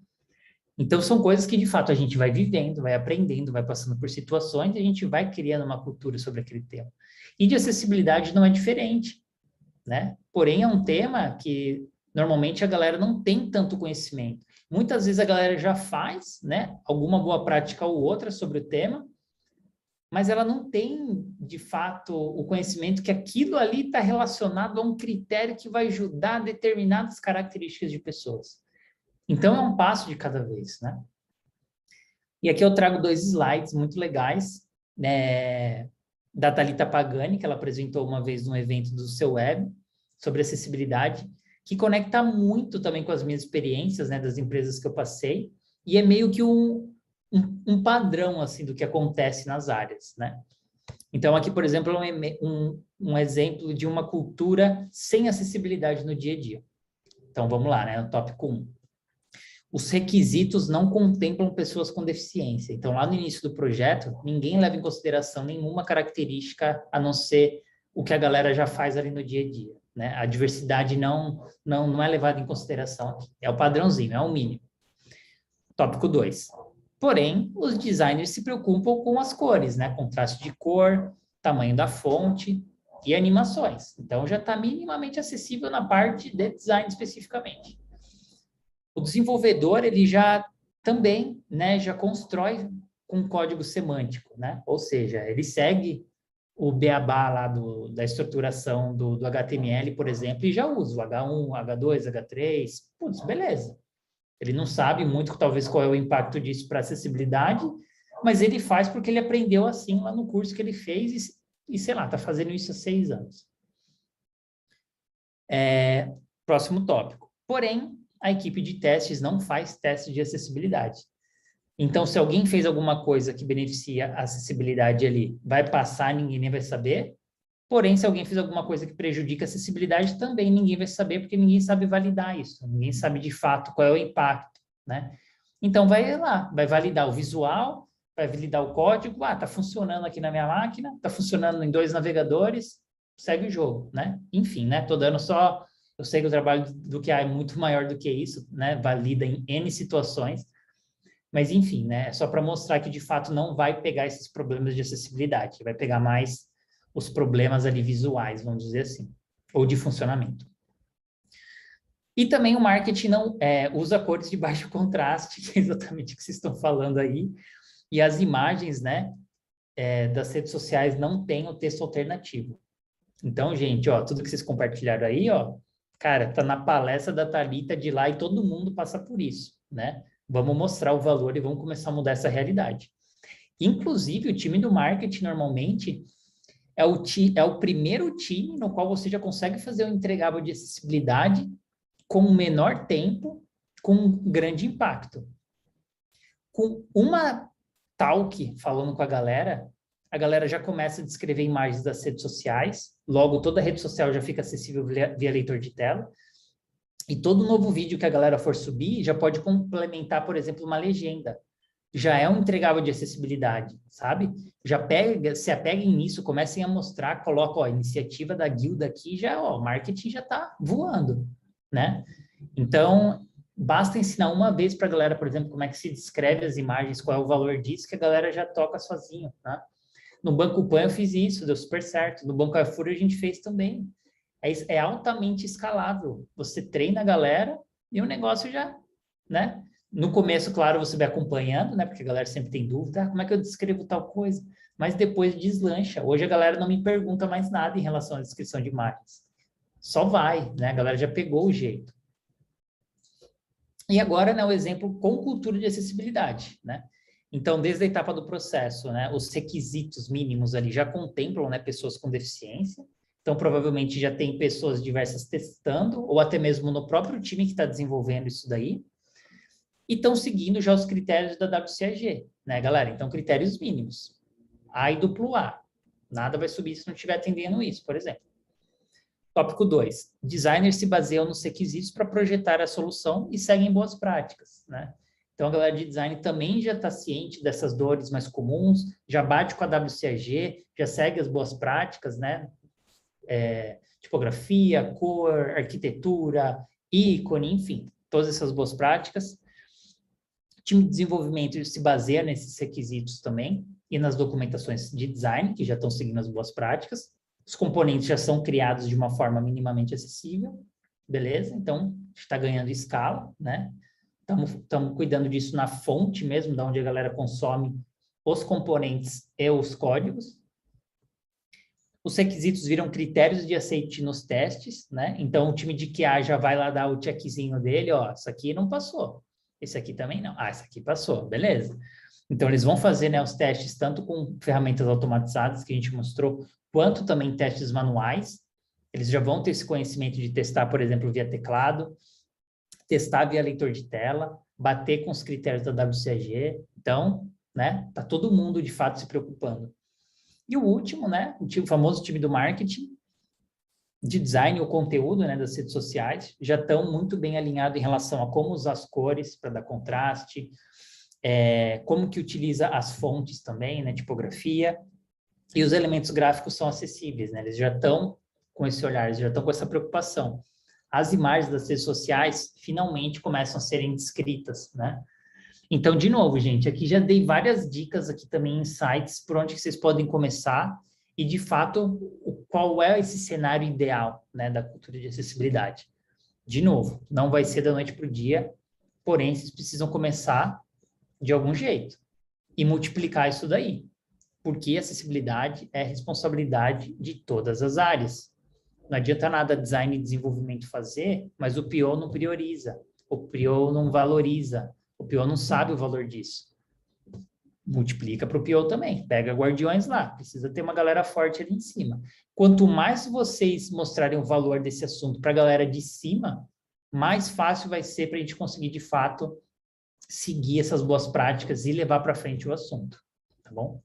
Então, são coisas que, de fato, a gente vai vivendo, vai aprendendo, vai passando por situações, e a gente vai criando uma cultura sobre aquele tema. E de acessibilidade não é diferente, né? Porém, é um tema que, normalmente, a galera não tem tanto conhecimento. Muitas vezes a galera já faz, né, alguma boa prática ou outra sobre o tema, mas ela não tem, de fato, o conhecimento que aquilo ali está relacionado a um critério que vai ajudar determinadas características de pessoas. Então, é um passo de cada vez, né? E aqui eu trago 2 slides muito legais, né, da Thalita Pagani, que ela apresentou uma vez num evento do Seu Web, sobre acessibilidade, que conecta muito também com as minhas experiências, né, das empresas que eu passei, e é meio que um padrão, assim, do que acontece nas áreas, né? Então, aqui, por exemplo, um exemplo de uma cultura sem acessibilidade no dia a dia. Então, vamos lá, né, no tópico 1. Os requisitos não contemplam pessoas com deficiência. Então, lá no início do projeto, ninguém leva em consideração nenhuma característica, a não ser o que a galera já faz ali no dia a dia, né? A diversidade não é levada em consideração aqui. É o padrãozinho, é o mínimo. Tópico 2. Porém, os designers se preocupam com as cores, né? Contraste de cor, tamanho da fonte e animações. Então, já está minimamente acessível na parte de design especificamente. O desenvolvedor, ele já também, né, já constrói com código semântico, né? Ou seja, ele segue o beabá lá da estruturação do HTML, por exemplo, e já usa o H1, H2, H3. Putz, beleza. Ele não sabe muito, talvez, qual é o impacto disso para acessibilidade, mas ele faz porque ele aprendeu assim lá no curso que ele fez e sei lá, está fazendo isso há 6 anos. Próximo tópico. Porém, a equipe de testes não faz teste de acessibilidade. Então, se alguém fez alguma coisa que beneficia a acessibilidade ali, vai passar, ninguém nem vai saber. Porém, se alguém fez alguma coisa que prejudica a acessibilidade, também ninguém vai saber, porque ninguém sabe validar isso. Ninguém sabe, de fato, qual é o impacto, né? Então, vai lá, vai validar o visual, vai validar o código. Ah, está funcionando aqui na minha máquina, está funcionando em 2 navegadores, segue o jogo, né? Enfim, né? Estou dando só... Eu sei que o trabalho do QA é muito maior do que isso, né? Valida em N situações, mas, enfim, né? É só para mostrar que, de fato, não vai pegar esses problemas de acessibilidade, vai pegar mais os problemas ali visuais, vamos dizer assim, ou de funcionamento. E também o marketing não usa cores de baixo contraste, que é exatamente o que vocês estão falando aí, e as imagens, né, das redes sociais não têm o texto alternativo. Então, gente, ó, tudo que vocês compartilharam aí, ó, cara, tá na palestra da Thalita de lá e todo mundo passa por isso, né? Vamos mostrar o valor e vamos começar a mudar essa realidade. Inclusive, o time do marketing, normalmente, é o primeiro time no qual você já consegue fazer um entregável de acessibilidade com um menor tempo, com um grande impacto. Com uma talk falando com a galera já começa a descrever imagens das redes sociais, logo toda rede social já fica acessível via leitor de tela, e todo novo vídeo que a galera for subir já pode complementar, por exemplo, uma legenda. Já é um entregável de acessibilidade, sabe? Se apeguem nisso, comecem a mostrar, coloca, ó, a iniciativa da guilda aqui, já, ó, o marketing já está voando, né? Então, basta ensinar uma vez para a galera, por exemplo, como é que se descreve as imagens, qual é o valor disso, que a galera já toca sozinho, né? No Banco Pan eu fiz isso, deu super certo. No Banco Carrefour a gente fez também. É altamente escalável. Você treina a galera e o negócio já, né? No começo, claro, você vai acompanhando, né? Porque a galera sempre tem dúvida, como é que eu descrevo tal coisa? Mas depois deslancha. Hoje a galera não me pergunta mais nada em relação à descrição de imagens. Só vai, né? A galera já pegou o jeito. E agora, né, o exemplo com cultura de acessibilidade, né? Então, desde a etapa do processo, né, os requisitos mínimos ali já contemplam, né, pessoas com deficiência. Então, provavelmente já tem pessoas diversas testando, ou até mesmo no próprio time que está desenvolvendo isso daí. E estão seguindo já os critérios da WCAG, né, galera? Então, critérios mínimos. A e duplo A. Nada vai subir se não estiver atendendo isso, por exemplo. Tópico 2. Designers se baseiam nos requisitos para projetar a solução e seguem boas práticas, né? Então, a galera de design também já está ciente dessas dores mais comuns, já bate com a WCAG, já segue as boas práticas, né? Tipografia, cor, arquitetura, ícone, enfim, todas essas boas práticas. O time de desenvolvimento se baseia nesses requisitos também e nas documentações de design, que já estão seguindo as boas práticas. Os componentes já são criados de uma forma minimamente acessível, beleza? Então, está ganhando escala, né? Estamos cuidando disso na fonte mesmo, da onde a galera consome os componentes e os códigos. Os requisitos viram critérios de aceite nos testes, né? Então, o time de QA já vai lá dar o checkzinho dele, ó, isso aqui não passou, esse aqui também não. Ah, esse aqui passou, beleza. Então, eles vão fazer, né, os testes tanto com ferramentas automatizadas, que a gente mostrou, quanto também testes manuais. Eles já vão ter esse conhecimento de testar, por exemplo, via teclado, testar via leitor de tela, bater com os critérios da WCAG. Então, né, tá todo mundo, de fato, se preocupando. E o último, né, o famoso time do marketing, de design, o conteúdo, né, das redes sociais, já estão muito bem alinhados em relação a como usar as cores para dar contraste, como que utiliza as fontes também, né, tipografia. E os elementos gráficos são acessíveis, né? Eles já estão com esse olhar, eles já estão com essa preocupação. As imagens das redes sociais finalmente começam a serem descritas, né? Então, de novo, gente, aqui já dei várias dicas aqui também, insights, por onde que vocês podem começar e, de fato, qual é esse cenário ideal, né, da cultura de acessibilidade. De novo, não vai ser da noite para o dia, porém, vocês precisam começar de algum jeito e multiplicar isso daí, porque acessibilidade é responsabilidade de todas as áreas. Não adianta nada design e desenvolvimento fazer, mas o PO não prioriza, o PO não valoriza, o PO não sabe o valor disso. Multiplica para o PO também, pega guardiões lá, precisa ter uma galera forte ali em cima. Quanto mais vocês mostrarem o valor desse assunto para a galera de cima, mais fácil vai ser para a gente conseguir, de fato, seguir essas boas práticas e levar para frente o assunto, tá bom?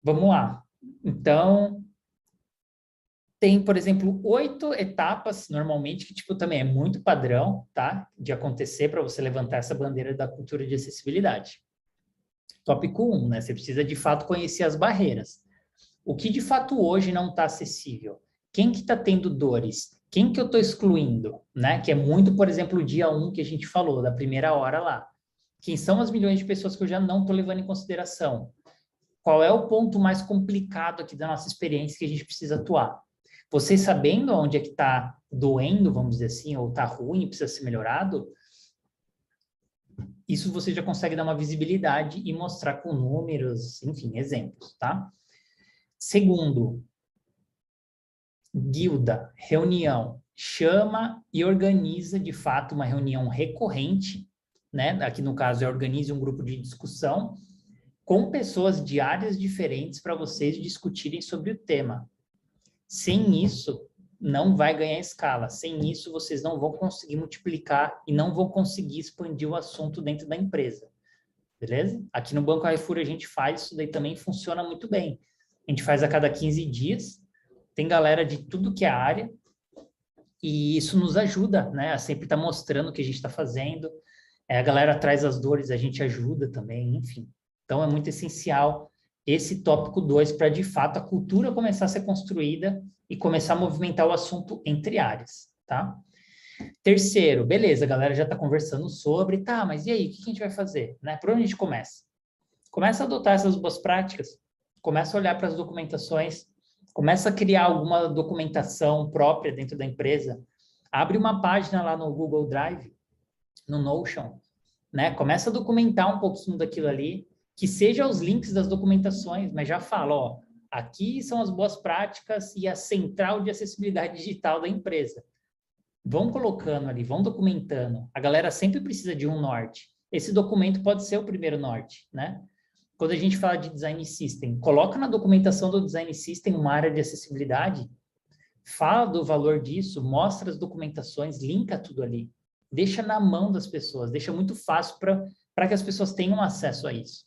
Vamos lá. Então, tem, por exemplo, 8 etapas, normalmente, que, tipo, também é muito padrão, tá? De acontecer para você levantar essa bandeira da cultura de acessibilidade. Tópico 1, né? Você precisa, de fato, conhecer as barreiras. O que, de fato, hoje não está acessível? Quem que está tendo dores? Quem que eu estou excluindo? Né? Que é muito, por exemplo, o dia 1 que a gente falou, da primeira hora lá. Quem são as milhões de pessoas que eu já não estou levando em consideração? Qual é o ponto mais complicado aqui da nossa experiência que a gente precisa atuar? Vocês sabendo onde é que está doendo, vamos dizer assim, ou está ruim, precisa ser melhorado, isso você já consegue dar uma visibilidade e mostrar com números, enfim, exemplos, tá? Segundo, guilda, reunião, chama e organiza, de fato, uma reunião recorrente, né? Aqui no caso organize um grupo de discussão com pessoas de áreas diferentes para vocês discutirem sobre o tema. Sem isso, não vai ganhar escala. Sem isso, vocês não vão conseguir multiplicar e não vão conseguir expandir o assunto dentro da empresa. Beleza? Aqui no Banco Carrefour a gente faz, isso daí também funciona muito bem. A gente faz a cada 15 dias, tem galera de tudo que é área, e isso nos ajuda, né? A sempre estar mostrando o que a gente está fazendo. A galera traz as dores, a gente ajuda também, enfim. Então, é muito essencial esse tópico 2 para, de fato, a cultura começar a ser construída e começar a movimentar o assunto entre áreas, tá? Terceiro, beleza, a galera já está conversando sobre, tá, mas e aí, o que a gente vai fazer? Né? Por onde a gente começa? Começa a adotar essas boas práticas, começa a olhar para as documentações, começa a criar alguma documentação própria dentro da empresa, abre uma página lá no Google Drive, no Notion, né? Começa a documentar um pouquinho daquilo ali, que seja os links das documentações, mas já fala, ó, aqui são as boas práticas e a central de acessibilidade digital da empresa. Vão colocando ali, vão documentando. A galera sempre precisa de um norte. Esse documento pode ser o primeiro norte, né? Quando a gente fala de design system, coloca na documentação do design system uma área de acessibilidade, fala do valor disso, mostra as documentações, linka tudo ali. Deixa na mão das pessoas, deixa muito fácil para que as pessoas tenham acesso a isso.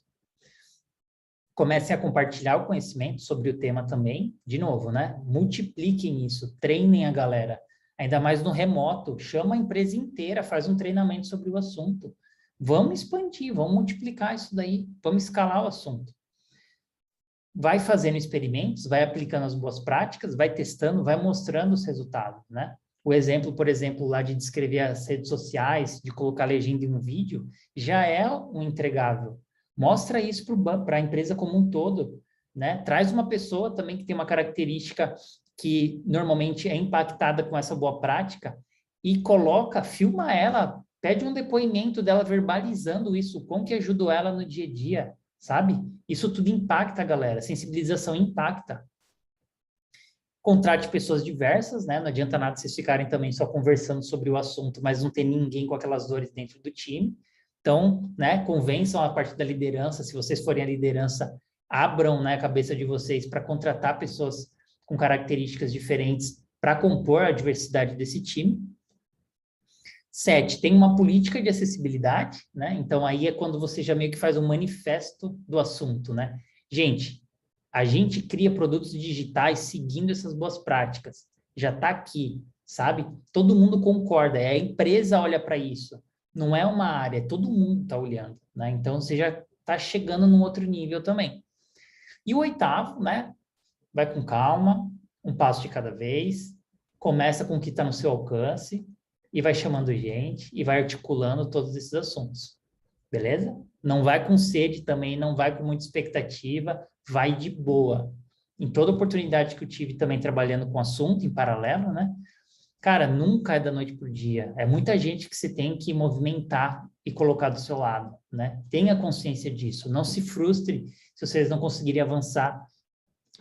Comecem a compartilhar o conhecimento sobre o tema também, de novo, né? Multipliquem isso, treinem a galera, ainda mais no remoto, chama a empresa inteira, faz um treinamento sobre o assunto. Vamos expandir, vamos multiplicar isso daí, vamos escalar o assunto. Vai fazendo experimentos, vai aplicando as boas práticas, vai testando, vai mostrando os resultados, né? O exemplo, por exemplo, lá de descrever as redes sociais, de colocar legenda em um vídeo, já é um entregável. Mostra isso para a empresa como um todo, né? Traz uma pessoa também que tem uma característica que normalmente é impactada com essa boa prática e coloca, filma ela, pede um depoimento dela verbalizando isso, como que ajudou ela no dia a dia, sabe? Isso tudo impacta a galera, sensibilização impacta. Contrate pessoas diversas, né? Não adianta nada vocês ficarem também só conversando sobre o assunto, mas não ter ninguém com aquelas dores dentro do time. Então, né, convençam a parte da liderança, se vocês forem a liderança, abram, né, a cabeça de vocês para contratar pessoas com características diferentes para compor a diversidade desse time. 7, tem uma política de acessibilidade, né? Então, aí é quando você já meio que faz um manifesto do assunto, né? Gente, a gente cria produtos digitais seguindo essas boas práticas. Já está aqui, sabe? Todo mundo concorda, a empresa olha para isso. Não é uma área, todo mundo está olhando, né? Então, você já tá chegando num outro nível também. E o oitavo, né? Vai com calma, um passo de cada vez, começa com o que está no seu alcance e vai chamando gente e vai articulando todos esses assuntos. Beleza? Não vai com sede também, não vai com muita expectativa, vai de boa. Em toda oportunidade que eu tive também trabalhando com assunto em paralelo, né? Cara, nunca é da noite para o dia. É muita gente que você tem que movimentar e colocar do seu lado, né? Tenha consciência disso. Não se frustre se vocês não conseguirem avançar,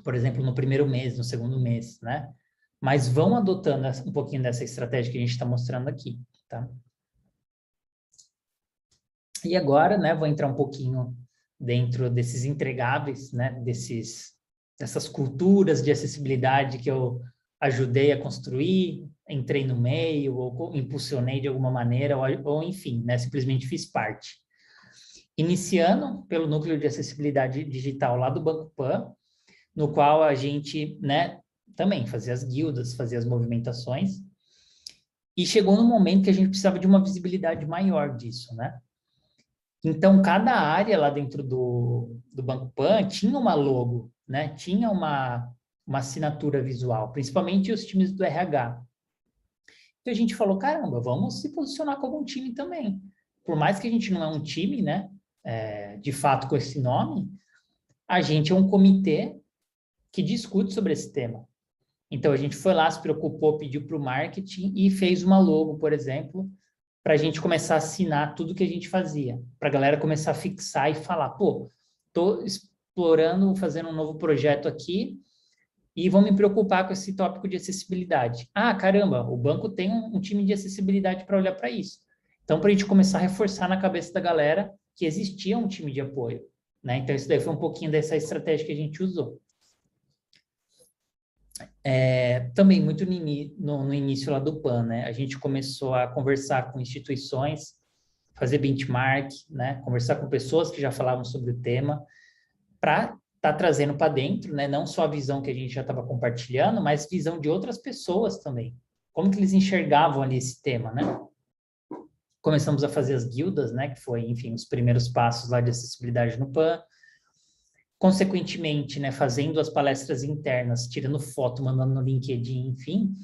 por exemplo, no primeiro mês, no segundo mês, né? Mas vão adotando um pouquinho dessa estratégia que a gente está mostrando aqui, tá? E agora, né, vou entrar um pouquinho dentro desses entregáveis, né, dessas culturas de acessibilidade que eu ajudei a construir, entrei no meio, ou impulsionei de alguma maneira, ou enfim, né, simplesmente fiz parte. Iniciando pelo Núcleo de Acessibilidade Digital lá do Banco Pan, no qual a gente, né, também fazia as guildas, fazia as movimentações, e chegou no momento que a gente precisava de uma visibilidade maior disso, né? Então, cada área lá dentro do Banco Pan tinha uma logo, né? Tinha uma assinatura visual, principalmente os times do RH. Então, a gente falou, caramba, vamos se posicionar como um time também. Por mais que a gente não é um time, né? De fato, com esse nome, a gente é um comitê que discute sobre esse tema. Então, a gente foi lá, se preocupou, pediu para o marketing e fez uma logo, por exemplo, para a gente começar a assinar tudo que a gente fazia, para a galera começar a fixar e falar, pô, estou explorando, fazendo um novo projeto aqui e vou me preocupar com esse tópico de acessibilidade. Ah, caramba, o banco tem um time de acessibilidade para olhar para isso. Então, para a gente começar a reforçar na cabeça da galera que existia um time de apoio, né? Então, isso daí foi um pouquinho dessa estratégia que a gente usou. Também muito no início lá do PAN, né? A gente começou a conversar com instituições, fazer benchmark, né? Conversar com pessoas que já falavam sobre o tema, para estar trazendo para dentro, né? Não só a visão que a gente já estava compartilhando, mas visão de outras pessoas também. Como que eles enxergavam ali esse tema, né? Começamos a fazer as guildas, né? Que foi, enfim, os primeiros passos lá de acessibilidade no PAN. Consequentemente, né, fazendo as palestras internas, tirando foto, mandando no LinkedIn, enfim,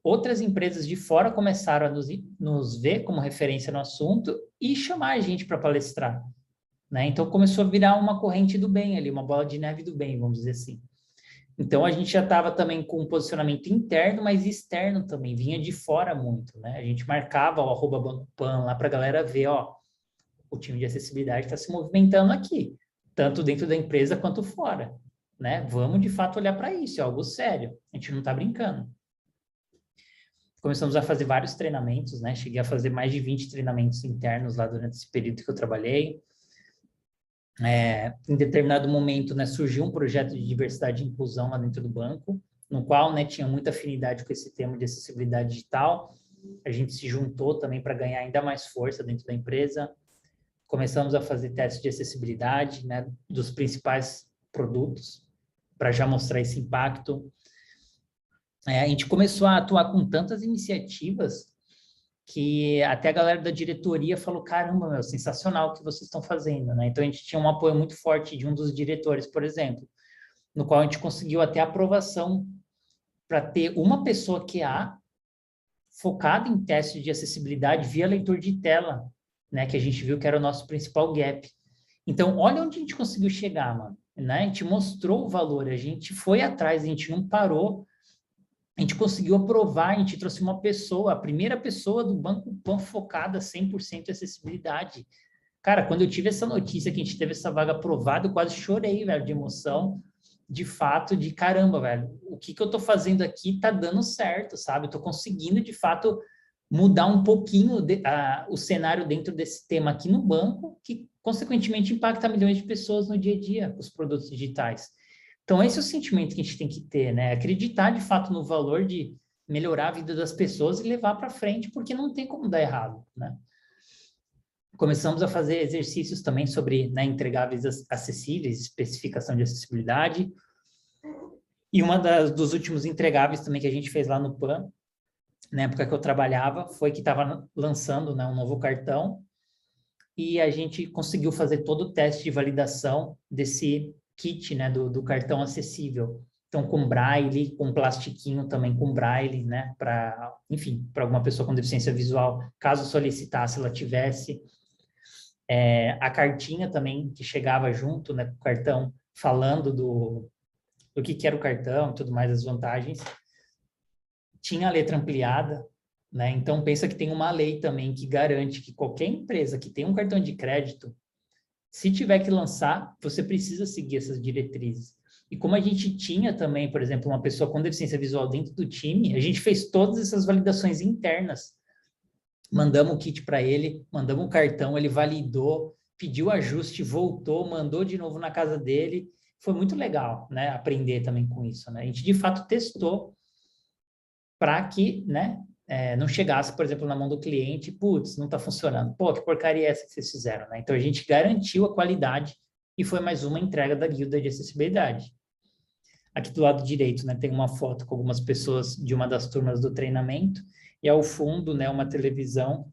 outras empresas de fora começaram a nos ver como referência no assunto e chamar a gente para palestrar, né? Então, começou a virar uma corrente do bem ali, uma bola de neve do bem, vamos dizer assim. Então, a gente já estava também com um posicionamento interno, mas externo também, vinha de fora muito, né? A gente marcava o @BancoPan lá para a galera ver, ó, o time de acessibilidade está se movimentando aqui, tanto dentro da empresa quanto fora, né? Vamos, de fato, olhar para isso, é algo sério, a gente não está brincando. Começamos a fazer vários treinamentos, né? Cheguei a fazer mais de 20 treinamentos internos lá durante esse período que eu trabalhei. Em determinado momento, né, surgiu um projeto de diversidade e inclusão lá dentro do banco, no qual, né, tinha muita afinidade com esse tema de acessibilidade digital. A gente se juntou também para ganhar ainda mais força dentro da empresa. Começamos a fazer testes de acessibilidade, né, dos principais produtos, para já mostrar esse impacto. A gente começou a atuar com tantas iniciativas que até a galera da diretoria falou, caramba, meu, sensacional o que vocês estão fazendo, né? Então, a gente tinha um apoio muito forte de um dos diretores, por exemplo, no qual a gente conseguiu até aprovação para ter uma pessoa QA focada em testes de acessibilidade via leitor de tela, né? Que a gente viu que era o nosso principal gap. Então, olha onde a gente conseguiu chegar, mano, né? A gente mostrou o valor, a gente foi atrás, a gente não parou, a gente conseguiu aprovar, a gente trouxe uma pessoa, a primeira pessoa do Banco Pan focada 100% em acessibilidade. Cara, quando eu tive essa notícia que a gente teve essa vaga aprovada, eu quase chorei, velho, de emoção, de fato, de caramba, velho, o que eu tô fazendo aqui tá dando certo, sabe? Eu tô conseguindo, de fato, mudar um pouquinho o cenário dentro desse tema aqui no banco, que, consequentemente, impacta milhões de pessoas no dia a dia, os produtos digitais. Então, esse é o sentimento que a gente tem que ter, né? Acreditar, de fato, no valor de melhorar a vida das pessoas e levar para frente, porque não tem como dar errado, né? Começamos a fazer exercícios também sobre, né, entregáveis acessíveis, especificação de acessibilidade. E dos últimos entregáveis também que a gente fez lá no PAN, na época que eu trabalhava, foi que estava lançando, né, um novo cartão. e a gente conseguiu fazer todo o teste de validação desse kit, né, do cartão acessível. Então, com braille, com plastiquinho também com braille, né, para, enfim, para alguma pessoa com deficiência visual, caso solicitasse, ela tivesse. A cartinha também que chegava junto, né, com o cartão, falando do que era o cartão e tudo mais, as vantagens. Tinha a letra ampliada, né? Então, pensa que tem uma lei também que garante que qualquer empresa que tem um cartão de crédito, se tiver que lançar, você precisa seguir essas diretrizes. E como a gente tinha também, por exemplo, uma pessoa com deficiência visual dentro do time, a gente fez todas essas validações internas. Mandamos o kit para ele, mandamos um cartão, ele validou, pediu ajuste, voltou, mandou de novo na casa dele. Foi muito legal, né? Aprender também com isso, né? A gente, de fato, testou para que, né, não chegasse, por exemplo, na mão do cliente, putz, não está funcionando. Pô, que porcaria é essa que vocês fizeram, né? Então, a gente garantiu a qualidade e foi mais uma entrega da Guilda de Acessibilidade. Aqui do lado direito, né, tem uma foto com algumas pessoas de uma das turmas do treinamento e ao fundo, né, uma televisão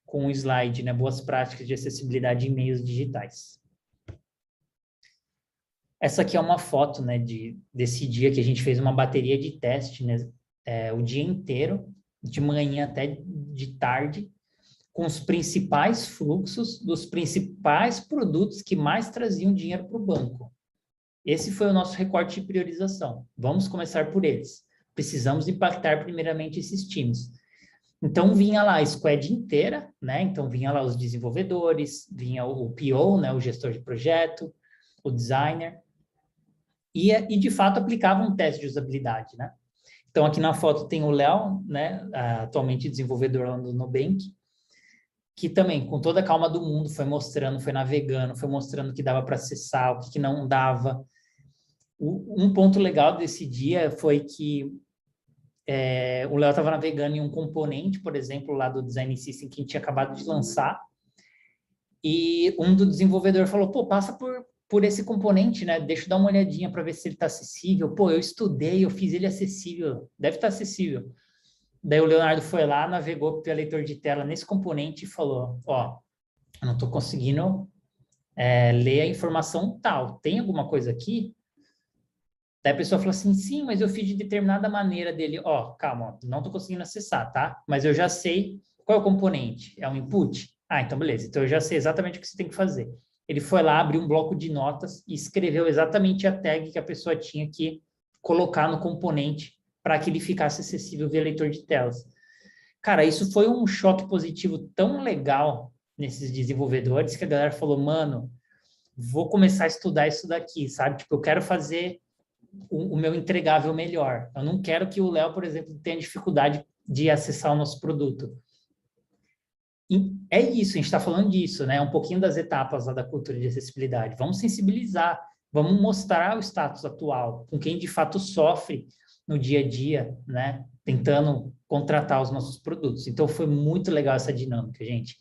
com um slide, né, boas práticas de acessibilidade em meios digitais. Essa aqui é uma foto, né, desse dia que a gente fez uma bateria de teste, né, o dia inteiro, de manhã até de tarde, com os principais fluxos dos principais produtos que mais traziam dinheiro para o banco. Esse foi o nosso recorte de priorização. Vamos começar por eles. Precisamos impactar primeiramente esses times. Então, vinha lá a squad inteira, né? Então, vinha lá os desenvolvedores, vinha o PO, né? O gestor de projeto, o designer, e de fato aplicava um teste de usabilidade, né? Então, aqui na foto tem o Léo, né? Atualmente desenvolvedor lá do Nubank, que também, com toda a calma do mundo, foi mostrando, foi navegando, foi mostrando o que dava para acessar, o que não dava. Um ponto legal desse dia foi que o Léo estava navegando em um componente, por exemplo, lá do Design System, que a gente tinha acabado de lançar, e um do desenvolvedor falou, pô, passa por esse componente, né? Deixa eu dar uma olhadinha para ver se ele está acessível. Pô, eu estudei, eu fiz ele acessível, deve estar acessível. Daí o Leonardo foi lá, navegou pelo leitor de tela nesse componente e falou, ó, eu não estou conseguindo ler a informação tal. Tem alguma coisa aqui? Daí a pessoa falou assim, sim, mas eu fiz de determinada maneira dele. Ó, calma, ó, não estou conseguindo acessar, tá? Mas eu já sei qual é o componente. É um input? Ah, então beleza. Então eu já sei exatamente o que você tem que fazer. Ele foi lá, abriu um bloco de notas e escreveu exatamente a tag que a pessoa tinha que colocar no componente para que ele ficasse acessível via leitor de telas. Cara, isso foi um choque positivo tão legal nesses desenvolvedores que a galera falou, mano, vou começar a estudar isso daqui, sabe? Tipo, eu quero fazer o meu entregável melhor. Eu não quero que o Léo, por exemplo, tenha dificuldade de acessar o nosso produto. E é isso, a gente está falando disso, né? Um pouquinho das etapas lá da cultura de acessibilidade. Vamos sensibilizar, vamos mostrar o status atual, com quem de fato sofre no dia a dia, né? Tentando contratar os nossos produtos. Então, foi muito legal essa dinâmica, gente.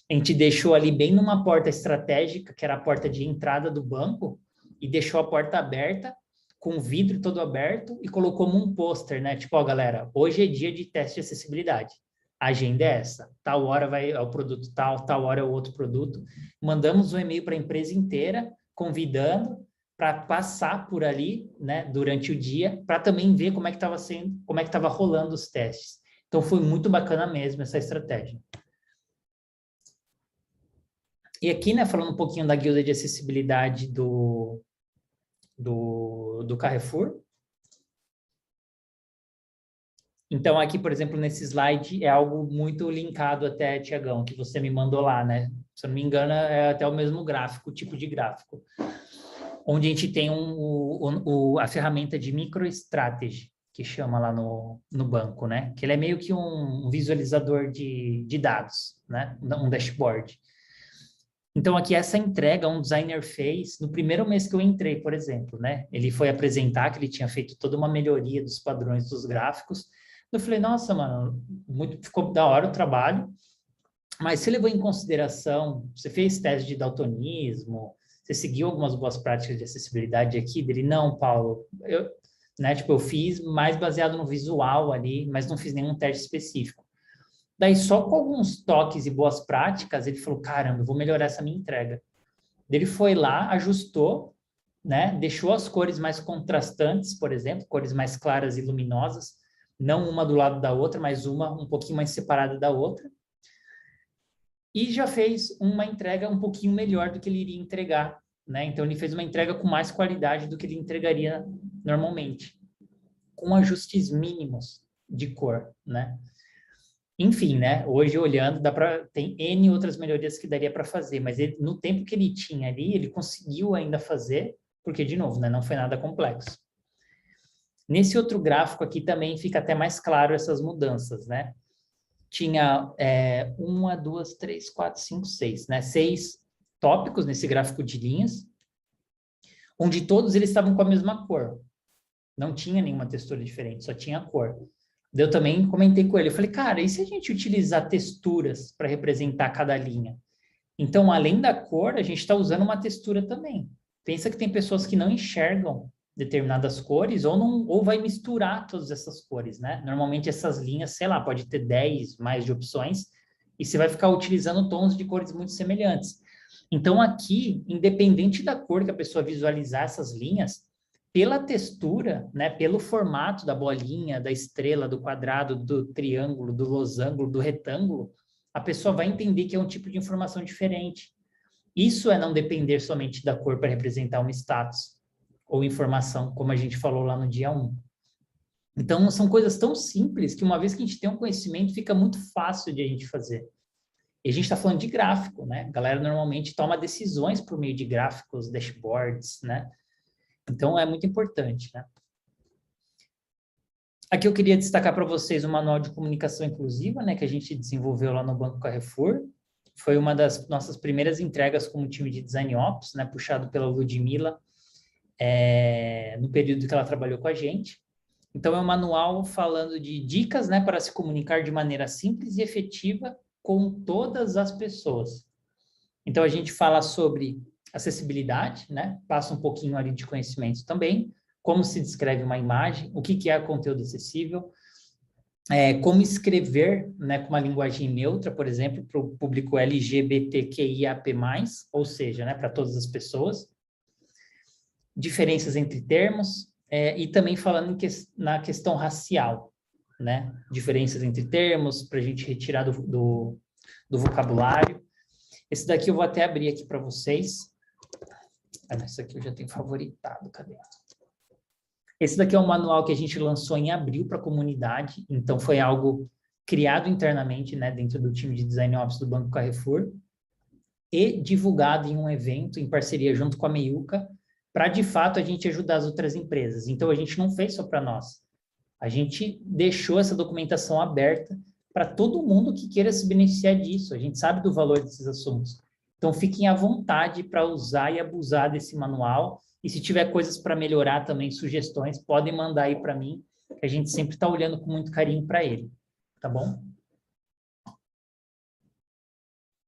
A gente deixou ali bem numa porta estratégica, que era a porta de entrada do banco, e deixou a porta aberta, com o vidro todo aberto, e colocou um pôster, né? Tipo, ó, galera, hoje é dia de teste de acessibilidade. A agenda é essa. Tal hora vai ao produto tal hora é o outro produto. Mandamos um e-mail para a empresa inteira, convidando para passar por ali, né, durante o dia, para também ver como é que estava sendo, como é que estava rolando os testes. Então, foi muito bacana mesmo essa estratégia. E aqui, né, falando um pouquinho da guilda de acessibilidade do Carrefour. Então, aqui, por exemplo, nesse slide, é algo muito linkado até, Tiagão, que você me mandou lá, né? Se eu não me engano, é até o mesmo gráfico, o tipo de gráfico. Onde a gente tem a ferramenta de MicroStrategy, que chama lá no banco, né? Que ele é meio que um visualizador de dados, né? Um dashboard. Então, aqui, essa entrega um designer fez no primeiro mês que eu entrei, por exemplo, né? Ele foi apresentar que ele tinha feito toda uma melhoria dos padrões dos gráficos. Eu falei, nossa, mano, ficou da hora o trabalho, mas você levou em consideração, você fez teste de daltonismo, você seguiu algumas boas práticas de acessibilidade aqui? Dele, não, Paulo, eu fiz mais baseado no visual ali, mas não fiz nenhum teste específico. Daí, só com alguns toques e boas práticas, ele falou, caramba, eu vou melhorar essa minha entrega. Ele foi lá, ajustou, né? Deixou as cores mais contrastantes, por exemplo, cores mais claras e luminosas, não uma do lado da outra, mas uma um pouquinho mais separada da outra. E já fez uma entrega um pouquinho melhor do que ele iria entregar, né? Então, ele fez uma entrega com mais qualidade do que ele entregaria normalmente, com ajustes mínimos de cor, né? Enfim, né? Hoje, olhando, tem N outras melhorias que daria para fazer, mas ele, no tempo que ele tinha ali, ele conseguiu ainda fazer, porque, de novo, né? Não foi nada complexo. Nesse outro gráfico aqui também fica até mais claro essas mudanças, né? Tinha 1, 2, 3, 4, 5, 6, né? 6 tópicos nesse gráfico de linhas, onde todos eles estavam com a mesma cor. Não tinha nenhuma textura diferente, só tinha a cor. Eu também comentei com ele, eu falei, cara, e se a gente utilizar texturas para representar cada linha? Então, além da cor, a gente está usando uma textura também. Pensa que tem pessoas que não enxergam determinadas cores ou vai misturar todas essas cores, né? Normalmente essas linhas, sei lá, pode ter 10 mais de opções e você vai ficar utilizando tons de cores muito semelhantes. Então, aqui, independente da cor que a pessoa visualizar essas linhas, pela textura, né, pelo formato da bolinha, da estrela, do quadrado, do triângulo, do losango, do retângulo, a pessoa vai entender que é um tipo de informação diferente. Isso é não depender somente da cor para representar um status ou informação, como a gente falou lá no dia 1. Então, são coisas tão simples que uma vez que a gente tem um conhecimento, fica muito fácil de a gente fazer. E a gente está falando de gráfico, né? A galera normalmente toma decisões por meio de gráficos, dashboards, né? Então, é muito importante, né? Aqui eu queria destacar para vocês o Manual de Comunicação Inclusiva, né? Que a gente desenvolveu lá no Banco Carrefour. Foi uma das nossas primeiras entregas como time de Design Ops, né? Puxado pela Ludmilla, no período que ela trabalhou com a gente. Então, é um manual falando de dicas, né? Para se comunicar de maneira simples e efetiva com todas as pessoas. Então, a gente fala sobre acessibilidade, né? Passa um pouquinho ali de conhecimento também, como se descreve uma imagem, o que é conteúdo acessível, como escrever, né, com uma linguagem neutra, por exemplo, para o público LGBTQIAP+, ou seja, né, para todas as pessoas, diferenças entre termos, e também falando na questão racial, né, diferenças entre termos, para a gente retirar do vocabulário. Esse daqui eu vou até abrir aqui para vocês. Esse aqui eu já tenho favoritado, cadê? Esse daqui é um manual que a gente lançou em abril para a comunidade, então foi algo criado internamente, né, dentro do time de Design Ops do Banco Carrefour, e divulgado em um evento em parceria junto com a Meiuca, para de fato a gente ajudar as outras empresas. Então a gente não fez só para nós, a gente deixou essa documentação aberta para todo mundo que queira se beneficiar disso. A gente sabe do valor desses assuntos. Então fiquem à vontade para usar e abusar desse manual. E se tiver coisas para melhorar também, sugestões, podem mandar aí para mim, que a gente sempre está olhando com muito carinho para ele. Tá bom?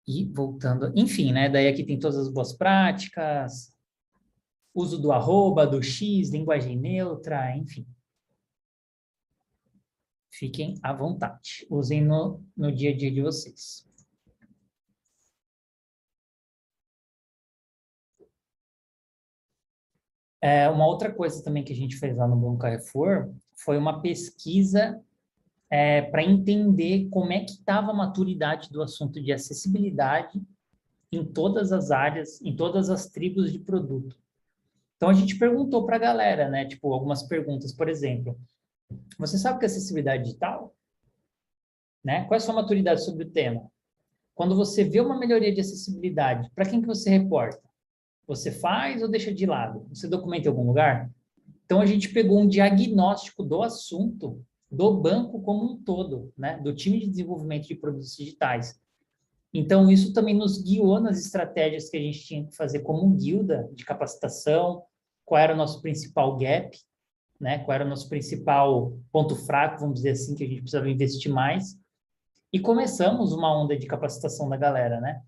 E voltando, enfim, né? Daí aqui tem todas as boas práticas, uso do arroba, do X, linguagem neutra, enfim. Fiquem à vontade. Usem no dia a dia de vocês. Uma outra coisa também que a gente fez lá no Banco Carrefour foi uma pesquisa para entender como é que estava a maturidade do assunto de acessibilidade em todas as áreas, em todas as tribos de produto. Então, a gente perguntou para a galera, né? Tipo, algumas perguntas, por exemplo, você sabe o que é acessibilidade digital? Né? Qual é a sua maturidade sobre o tema? Quando você vê uma melhoria de acessibilidade, para quem que você reporta? Você faz ou deixa de lado? Você documenta em algum lugar? Então, a gente pegou um diagnóstico do assunto do banco como um todo, né? Do time de desenvolvimento de produtos digitais. Então, isso também nos guiou nas estratégias que a gente tinha que fazer como guilda de capacitação, qual era o nosso principal gap, né? Qual era o nosso principal ponto fraco, vamos dizer assim, que a gente precisava investir mais. E começamos uma onda de capacitação da galera, né?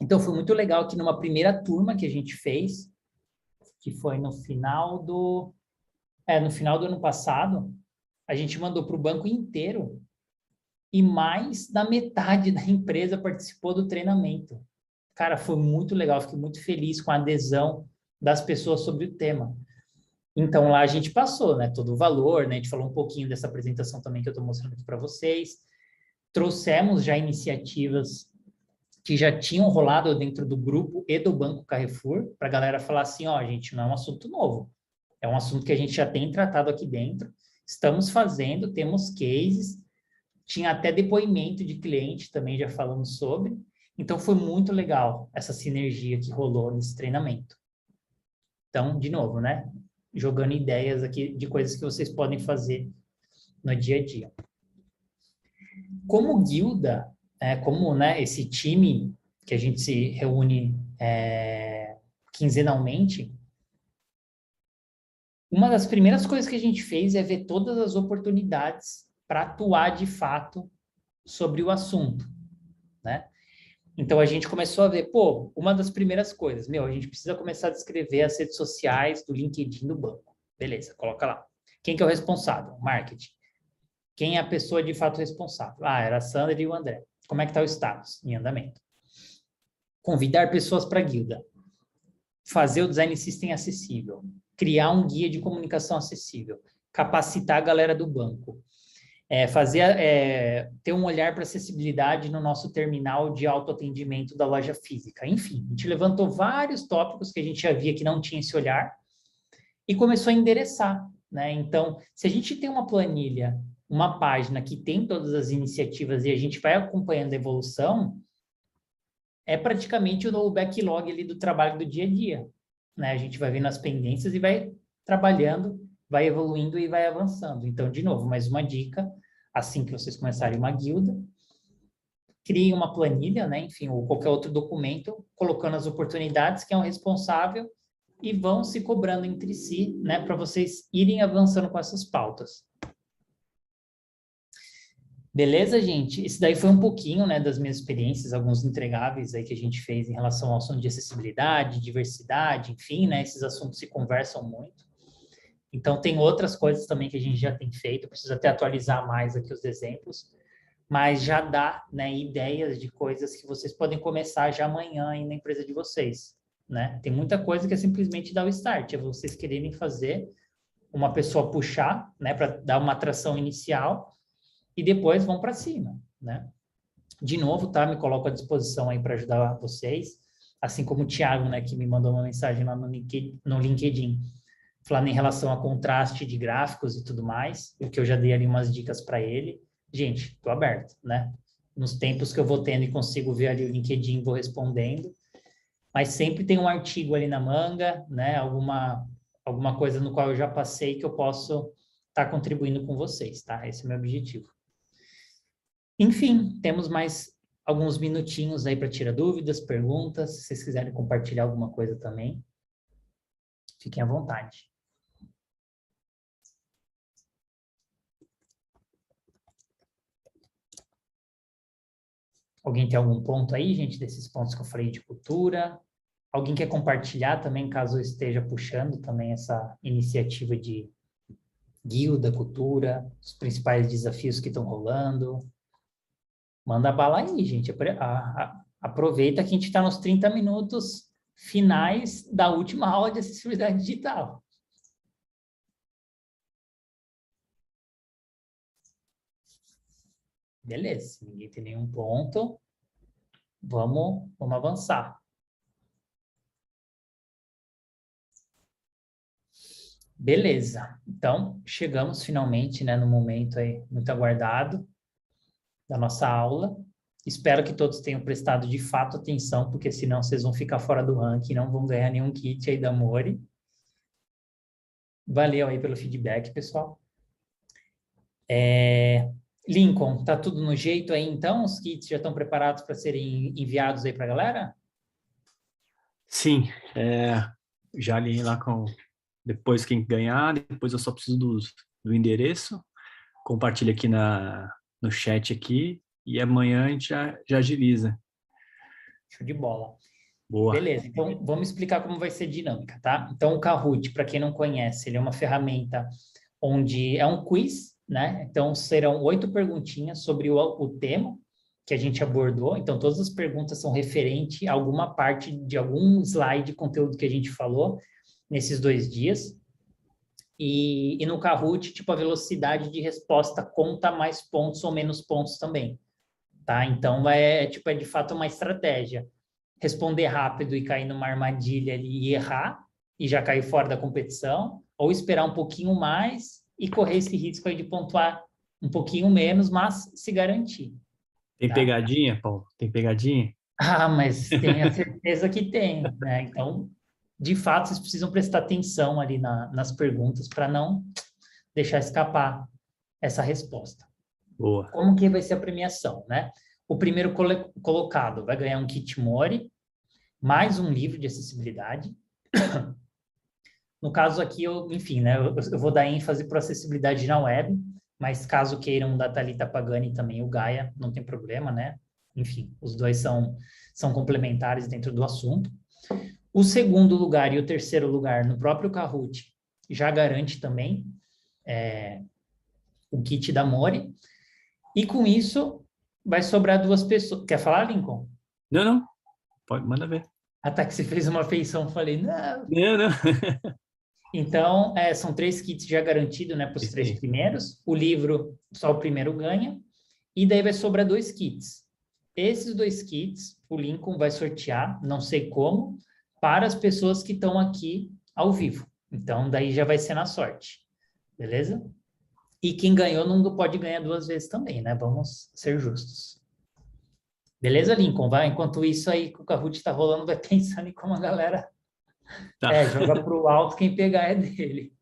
Então, foi muito legal que numa primeira turma que a gente fez, que foi no final do ano passado, a gente mandou para o banco inteiro e mais da metade da empresa participou do treinamento. Cara, foi muito legal, fiquei muito feliz com a adesão das pessoas sobre o tema. Então, lá a gente passou, né, todo o valor, né, a gente falou um pouquinho dessa apresentação também que eu estou mostrando aqui para vocês. Trouxemos já iniciativas que já tinham rolado dentro do grupo e do Banco Carrefour, para a galera falar assim, ó, gente, não é um assunto novo, é um assunto que a gente já tem tratado aqui dentro, estamos fazendo, temos cases, tinha até depoimento de cliente também já falando sobre, então foi muito legal essa sinergia que rolou nesse treinamento. Então, de novo, né, jogando ideias aqui de coisas que vocês podem fazer no dia a dia. Como guilda, como, né, esse time que a gente se reúne quinzenalmente, uma das primeiras coisas que a gente fez é ver todas as oportunidades para atuar de fato sobre o assunto, né? Então, a gente começou a ver, pô, uma das primeiras coisas, a gente precisa começar a descrever as redes sociais do LinkedIn do banco. Beleza, coloca lá. Quem que é o responsável? Marketing. Quem é a pessoa de fato responsável? Ah, era a Sandra e o André. Como é que está o status? Em andamento. Convidar pessoas para a guilda. Fazer o design system acessível. Criar um guia de comunicação acessível. Capacitar a galera do banco. Ter um olhar para acessibilidade no nosso terminal de autoatendimento da loja física. Enfim, a gente levantou vários tópicos que a gente já via que não tinha esse olhar e começou a endereçar, né? Então, se a gente tem uma planilha, uma página que tem todas as iniciativas e a gente vai acompanhando a evolução, é praticamente o backlog ali do trabalho do dia a dia, né? A gente vai vendo as pendências e vai trabalhando, vai evoluindo e vai avançando. Então, de novo, mais uma dica, assim que vocês começarem uma guilda, criem uma planilha, né? Enfim, ou qualquer outro documento, colocando as oportunidades, quem é o responsável, e vão se cobrando entre si, né? Para vocês irem avançando com essas pautas. Beleza, gente? Isso daí foi um pouquinho, né, das minhas experiências, alguns entregáveis aí que a gente fez em relação ao assunto de acessibilidade, diversidade, enfim, né? Esses assuntos se conversam muito. Então, tem outras coisas também que a gente já tem feito, preciso até atualizar mais aqui os exemplos, mas já dá, né, ideias de coisas que vocês podem começar já amanhã aí na empresa de vocês, né? Tem muita coisa que é simplesmente dar o start, é vocês quererem fazer, uma pessoa puxar, né, para dar uma atração inicial e depois vão para cima, né? De novo, tá? Me coloco à disposição aí para ajudar vocês, assim como o Thiago, né, que me mandou uma mensagem lá no LinkedIn falando em relação a contraste de gráficos e tudo mais, o que eu já dei ali umas dicas para ele. Gente, estou aberto, né? Nos tempos que eu vou tendo e consigo ver ali o LinkedIn, vou respondendo. Mas sempre tem um artigo ali na manga, né? Alguma coisa no qual eu já passei que eu posso estar contribuindo com vocês, tá? Esse é o meu objetivo. Enfim, temos mais alguns minutinhos aí para tirar dúvidas, perguntas. Se vocês quiserem compartilhar alguma coisa também, fiquem à vontade. Alguém tem algum ponto aí, gente, desses pontos que eu falei de cultura? Alguém quer compartilhar também, caso eu esteja puxando também essa iniciativa de guilda, cultura, os principais desafios que estão rolando? Manda bala aí, gente. Aproveita que a gente está nos 30 minutos finais da última aula de acessibilidade digital. Beleza, ninguém tem nenhum ponto. Vamos avançar. Beleza. Então, chegamos finalmente, né, no momento aí muito aguardado da nossa aula. Espero que todos tenham prestado de fato atenção, porque senão vocês vão ficar fora do ranking, não vão ganhar nenhum kit aí da Mori. Valeu aí pelo feedback, pessoal. Lincoln, tá tudo no jeito aí então? Os kits já estão preparados para serem enviados aí para a galera? Sim, já alinhei lá com depois quem ganhar, depois eu só preciso do endereço, compartilha aqui no chat aqui e amanhã a gente já agiliza. Show de bola. Boa. Beleza, então vamos explicar como vai ser a dinâmica, tá? Então o Kahoot, para quem não conhece, ele é uma ferramenta onde é um quiz, né? Então, serão 8 perguntinhas sobre o tema que a gente abordou. Então, todas as perguntas são referentes a alguma parte de algum slide de conteúdo que a gente falou nesses 2 dias. E no Kahoot, tipo, a velocidade de resposta conta mais pontos ou menos pontos também, tá? Então, é de fato uma estratégia. Responder rápido e cair numa armadilha ali e errar, e já cair fora da competição, ou esperar um pouquinho mais e correr esse risco aí de pontuar um pouquinho menos, mas se garantir. Tem Tá? pegadinha, Paulo? Tem pegadinha? Ah, mas tenha certeza que tem, né? Então, de fato, vocês precisam prestar atenção ali nas perguntas para não deixar escapar essa resposta. Boa. Como que vai ser a premiação, né? O primeiro colocado vai ganhar um kit Mori, mais um livro de acessibilidade. No caso aqui, enfim, né? Eu vou dar ênfase para acessibilidade na web, mas caso queiram da Thalita Pagani também o Gaia, não tem problema, né? Enfim, os dois são complementares dentro do assunto. O segundo lugar e o terceiro lugar no próprio Kahoot já garante também o kit da Mori. E com isso, vai sobrar 2 pessoas. Quer falar, Lincoln? Não. Pode, manda ver. Até que você fez uma feição, falei, não. Não. Então, são 3 kits já garantidos, né, para os 3 primeiros. O livro, só o primeiro ganha. E daí vai sobrar 2 kits. Esses 2 kits, o Lincoln vai sortear, não sei como, para as pessoas que estão aqui ao vivo. Então, daí já vai ser na sorte. Beleza? E quem ganhou não pode ganhar 2 vezes também, né? Vamos ser justos. Beleza, Lincoln? Vai, enquanto isso aí que o Kahoot está rolando, vai pensando em como a galera joga para o alto, quem pegar é dele.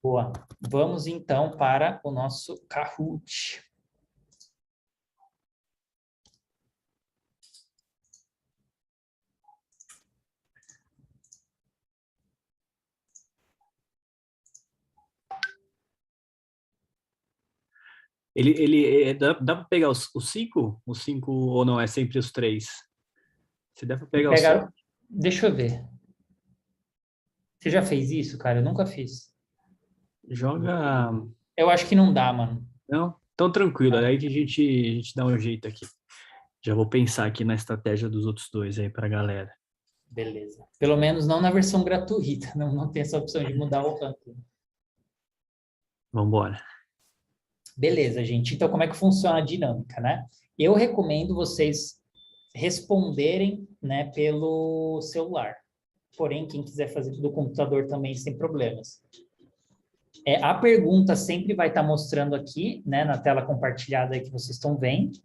Boa. Vamos então para o nosso Kahoot. Dá para pegar os 5? Os 5 ou não? É sempre os 3? Você deve pegar os 5? Deixa eu ver. Você já fez isso, cara? Eu nunca fiz. Joga... Eu acho que não dá, mano. Não? Então tranquilo, aí que a gente dá um jeito aqui. Já vou pensar aqui na estratégia dos outros 2 aí pra galera. Beleza. Pelo menos não na versão gratuita. Não tem essa opção de mudar o ranking. Vambora. Beleza, gente. Então, como é que funciona a dinâmica, né? Eu recomendo vocês responderem, né, pelo celular. Porém, quem quiser fazer do computador também, sem problemas. A pergunta sempre vai estar mostrando aqui, né, na tela compartilhada aí que vocês estão vendo.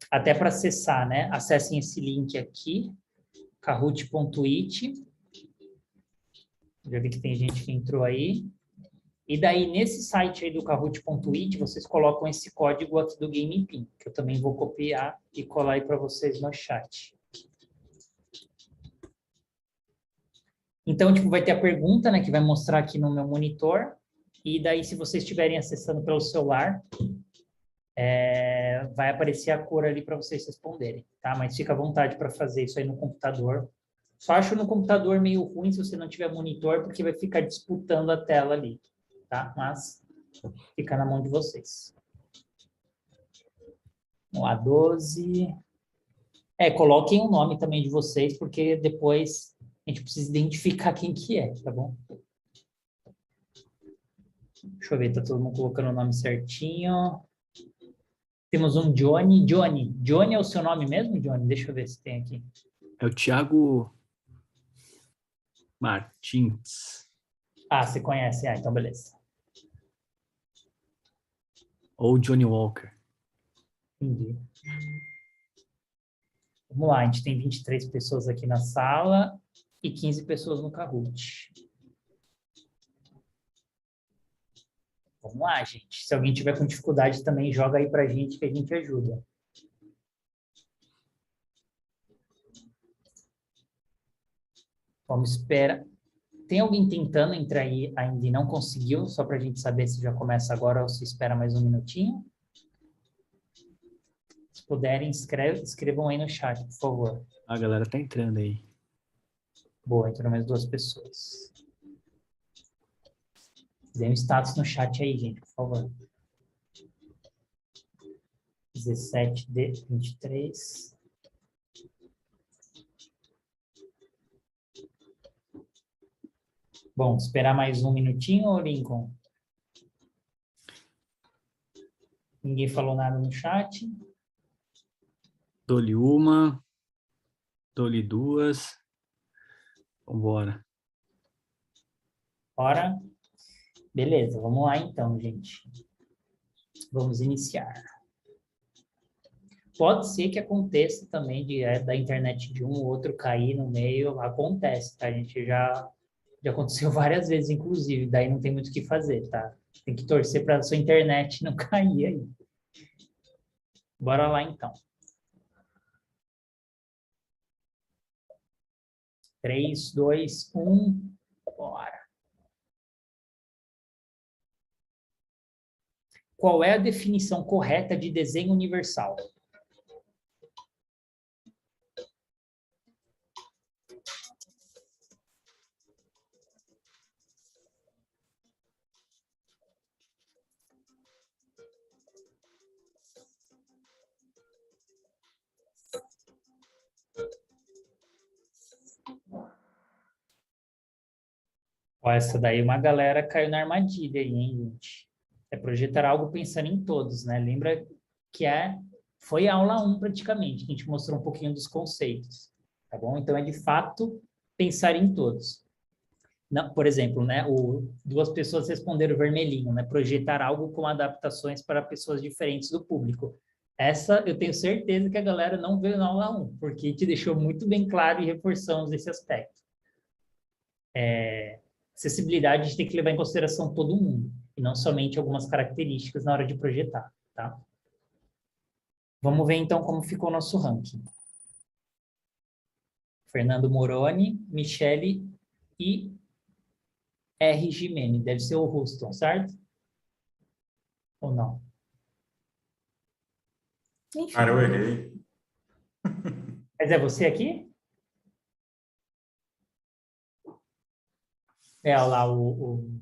Até para acessar, né? Acessem esse link aqui, kahoot.it. Já vi que tem gente que entrou aí. E daí, nesse site aí do kahoot.it, vocês colocam esse código aqui do GamePin, que eu também vou copiar e colar aí para vocês no chat. Então, tipo, vai ter a pergunta, né, que vai mostrar aqui no meu monitor. E daí, se vocês estiverem acessando pelo celular, vai aparecer a cor ali para vocês responderem, tá? Mas fica à vontade para fazer isso aí no computador. Só acho no computador meio ruim se você não tiver monitor, porque vai ficar disputando a tela ali, tá? Mas fica na mão de vocês. Vamos lá, 12. Coloquem o nome também de vocês, porque depois a gente precisa identificar quem que é, tá bom? Deixa eu ver, tá todo mundo colocando o nome certinho. Temos um Johnny. Johnny é o seu nome mesmo, Johnny? Deixa eu ver se tem aqui. É o Thiago Martins. Ah, você conhece? Ah, então beleza. Ou Johnny Walker. Entendi. Vamos lá, a gente tem 23 pessoas aqui na sala e 15 pessoas no Kahoot. Vamos lá, gente. Se alguém tiver com dificuldade também, joga aí pra gente que a gente ajuda. Vamos esperar. Tem alguém tentando entrar aí ainda e não conseguiu? Só para a gente saber se já começa agora ou se espera mais um minutinho. Se puderem, escrevam aí no chat, por favor. A galera tá entrando aí. Boa, entrou mais 2 pessoas. Dê um status no chat aí, gente, por favor. 17D23. Bom, esperar mais um minutinho, Lincoln? Ninguém falou nada no chat? Dou-lhe uma, dou-lhe duas. Vambora. Bora? Beleza, vamos lá então, gente. Vamos iniciar. Pode ser que aconteça também da internet de um ou outro cair no meio, acontece, tá? A gente já aconteceu várias vezes, inclusive, daí não tem muito o que fazer, tá? Tem que torcer para a sua internet não cair aí. Bora lá, então. 3, 2, 1, bora. Qual é a definição correta de desenho universal? Ó, essa daí uma galera caiu na armadilha aí, hein, gente? É projetar algo pensando em todos, né? Lembra que foi a aula 1 praticamente, que a gente mostrou um pouquinho dos conceitos, tá bom? Então, é de fato pensar em todos. Não, por exemplo, né, duas pessoas responderam vermelhinho, né? Projetar algo com adaptações para pessoas diferentes do público. Essa eu tenho certeza que a galera não veio na aula 1, porque te deixou muito bem claro e reforçamos esse aspecto. Acessibilidade a gente tem que levar em consideração todo mundo, e não somente algumas características na hora de projetar, tá? Vamos ver então como ficou o nosso ranking. Fernando Moroni, Michele e R. Gimene. Deve ser o Houston, certo? Ou não? Enfim. Cara, eu errei. Mas é você aqui? Olha lá, o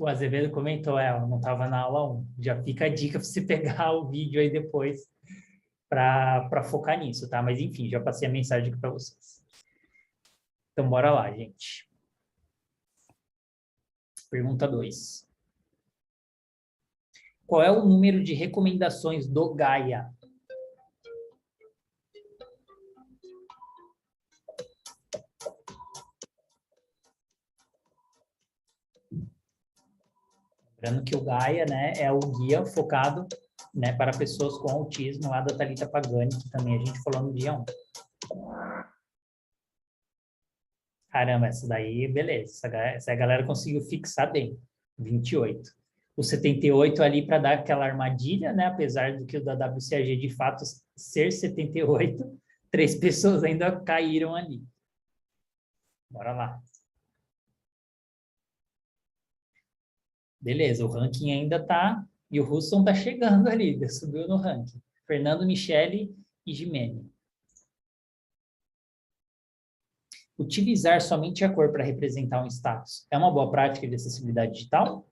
Azevedo comentou, eu não estava na aula 1. Já fica a dica para você pegar o vídeo aí depois para focar nisso, tá? Mas enfim, já passei a mensagem aqui para vocês. Então, bora lá, gente. Pergunta 2. Qual é o número de recomendações do Gaia? Lembrando que o Gaia, né, é o guia focado, né, para pessoas com autismo, lá da Thalita Pagani, que também a gente falou no dia 1. Caramba, essa daí, beleza. Essa a galera conseguiu fixar bem. 28. O 78 ali para dar aquela armadilha, né? Apesar do que o da WCAG de fato ser 78, 3 pessoas ainda caíram ali. Bora lá. Beleza, o ranking ainda tá... E o Husson tá chegando ali, subiu no ranking. Fernando, Michele e Gimene. Utilizar somente a cor para representar um status é uma boa prática de acessibilidade digital?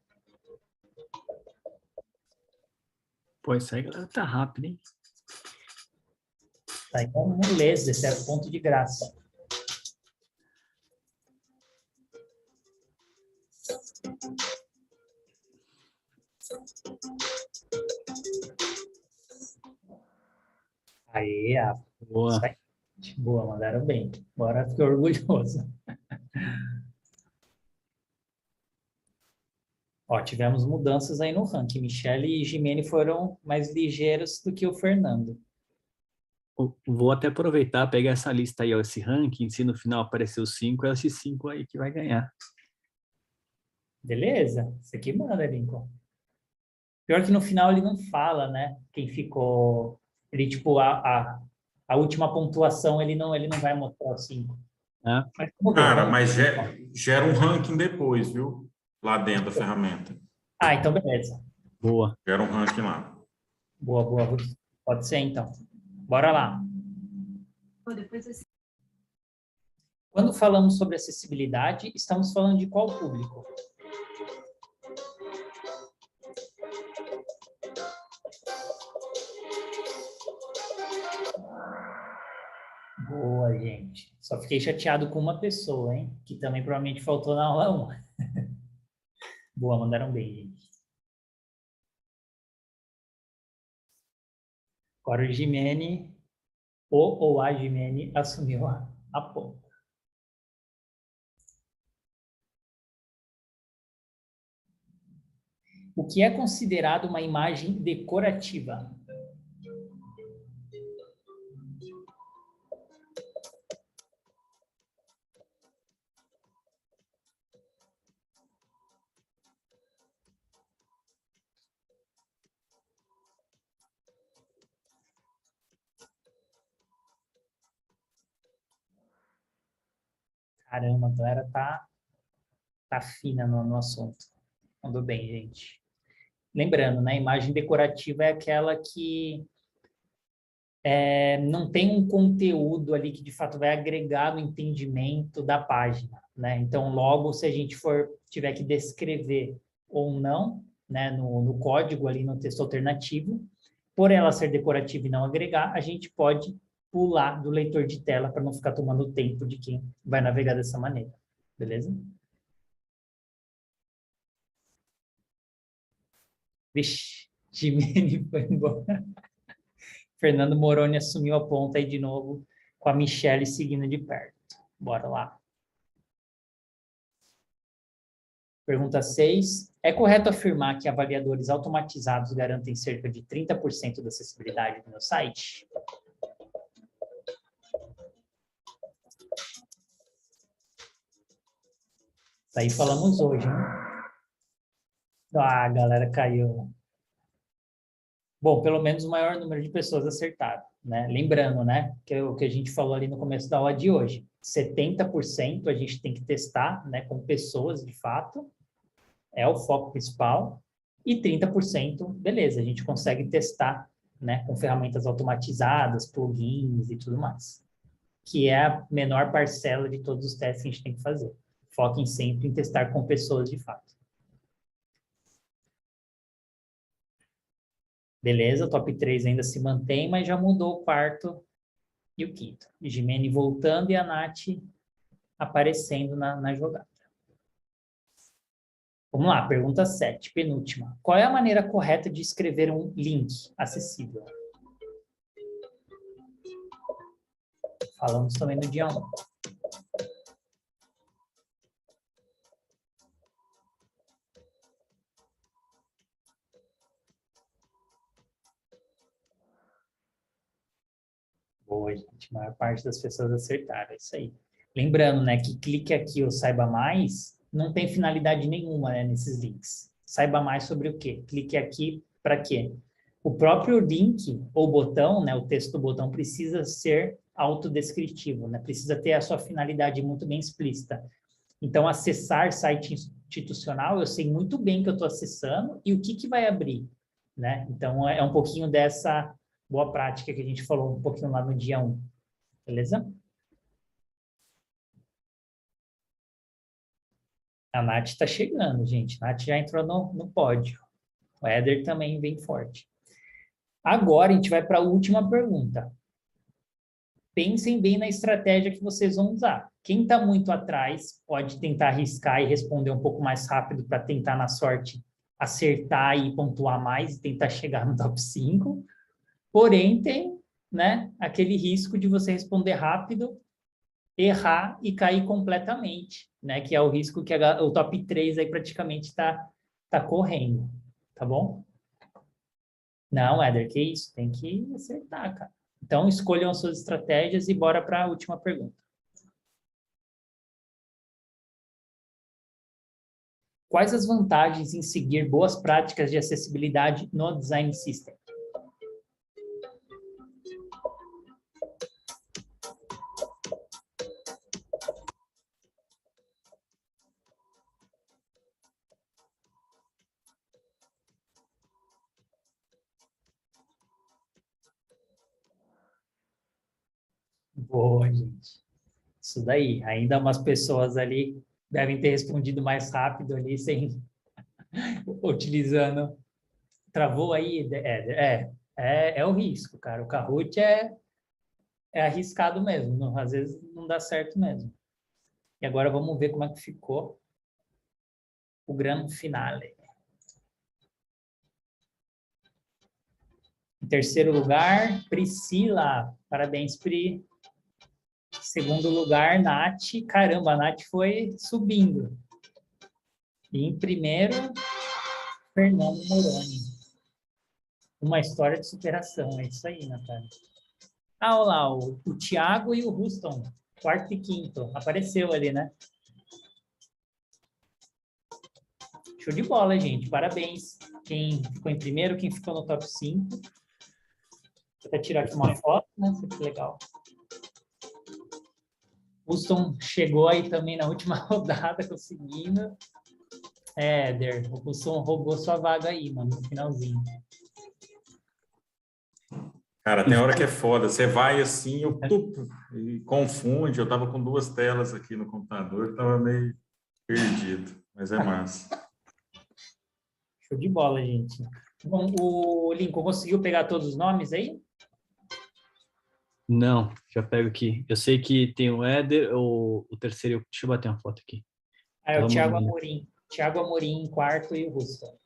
Pô, isso aí tá rápido, hein? Tá, então, moleza, esse é ponto de graça. Aí, Boa. Boa, mandaram bem. Agora fiquei orgulhoso. Ó, tivemos mudanças aí no ranking. Michele e Gimene foram mais ligeiros do que o Fernando. Vou até aproveitar, pegar essa lista aí, ó, esse ranking, se no final aparecer os 5, é esses 5 aí que vai ganhar. Beleza? Isso aqui manda, Lincoln. Pior que no final ele não fala, né? Quem ficou... Ele, tipo, a última pontuação, ele não vai mostrar os 5. É. Cara, mas gera um ranking depois, viu? Lá dentro da ferramenta. Ah, então beleza. Boa. Gera um ranking lá. Boa, boa. Pode ser, então. Bora lá. Quando falamos sobre acessibilidade, estamos falando de qual público? gente. Só fiquei chateado com uma pessoa, hein? Que também provavelmente faltou na aula 1. Boa, mandaram bem, gente. Agora o Gimene, ou a Gimene, assumiu a ponta. O que é considerado uma imagem decorativa? Caramba, a galera tá fina no assunto. Mandou bem, gente. Lembrando, né? Imagem decorativa é aquela que não tem um conteúdo ali que de fato vai agregar no entendimento da página, né? Então, logo, se a gente tiver que descrever ou não, né, no código ali no texto alternativo, por ela ser decorativa e não agregar, a gente pode pular do leitor de tela para não ficar tomando o tempo de quem vai navegar dessa maneira, beleza? Vixe, Gimene foi embora. Fernando Moroni assumiu a ponta aí de novo, com a Michelle seguindo de perto. Bora lá. Pergunta 6. É correto afirmar que avaliadores automatizados garantem cerca de 30% da acessibilidade do meu site? Isso aí falamos hoje, hein? Ah, a galera caiu. Bom, pelo menos o maior número de pessoas acertaram, né? Lembrando, né, que é o que a gente falou ali no começo da aula de hoje. 70% a gente tem que testar, né, com pessoas de fato, é o foco principal, e 30%, beleza, a gente consegue testar, né, com ferramentas automatizadas, plugins e tudo mais, que é a menor parcela de todos os testes que a gente tem que fazer. Foquem sempre em testar com pessoas de fato. Beleza, o top 3 ainda se mantém, mas já mudou o quarto e o quinto. Gimene voltando e a Nath aparecendo na jogada. Vamos lá, pergunta 7, penúltima. Qual é a maneira correta de escrever um link acessível? Falamos também no dia 1. Boa, gente. A maior parte das pessoas acertaram, é isso aí. Lembrando, né, que clique aqui ou saiba mais não tem finalidade nenhuma, né, nesses links. Saiba mais sobre o quê? Clique aqui para quê? O próprio link ou botão, né, o texto do botão precisa ser autodescritivo, né? Precisa ter a sua finalidade muito bem explícita. Então, acessar site institucional, eu sei muito bem que eu estou acessando e o que vai abrir, né? Então, é um pouquinho dessa boa prática que a gente falou um pouquinho lá no dia 1. Beleza? A Nath está chegando, gente. A Nath já entrou no pódio. O Éder também vem forte. Agora, a gente vai para a última pergunta. Pensem bem na estratégia que vocês vão usar. Quem está muito atrás pode tentar arriscar e responder um pouco mais rápido para tentar, na sorte, acertar e pontuar mais e tentar chegar no top 5. Porém, tem, né, aquele risco de você responder rápido, errar e cair completamente, né, que é o risco que o top 3 aí praticamente está correndo, tá bom? Não, Éder, que isso? Tem que acertar, cara. Então, escolham as suas estratégias e bora para a última pergunta. Quais as vantagens em seguir boas práticas de acessibilidade no Design System? Boa, gente. Isso daí. Ainda umas pessoas ali devem ter respondido mais rápido ali, sem utilizando. Travou aí? É o risco, cara. O Kahoot é arriscado mesmo, às vezes não dá certo mesmo. E agora vamos ver como é que ficou o grande finale. Em terceiro lugar, Priscila. Parabéns, Pri. Segundo lugar, Nath. Caramba, a Nath foi subindo. E em primeiro, Fernando Moroni. Uma história de superação. É isso aí, Natália. Ah, olha lá, o Thiago e o Houston. Quarto e quinto. Apareceu ali, né? Show de bola, gente. Parabéns. Quem ficou em primeiro, quem ficou no top 5. Vou até tirar aqui uma foto, né? Isso aqui é legal. Houston chegou aí também na última rodada, conseguindo. Éder, o Houston roubou sua vaga aí, mano, no finalzinho. Cara, tem hora que é foda. Você vai assim, e confunde. Eu tava com 2 telas aqui no computador, tava meio perdido, mas é massa. Show de bola, gente. Bom, o Lincoln conseguiu pegar todos os nomes aí? Não, já pego aqui. Eu sei que tem o Éder, o terceiro. Deixa eu bater uma foto aqui. Ah, é o Vamos Thiago lá. Amorim. Thiago Amorim em quarto e o Houston.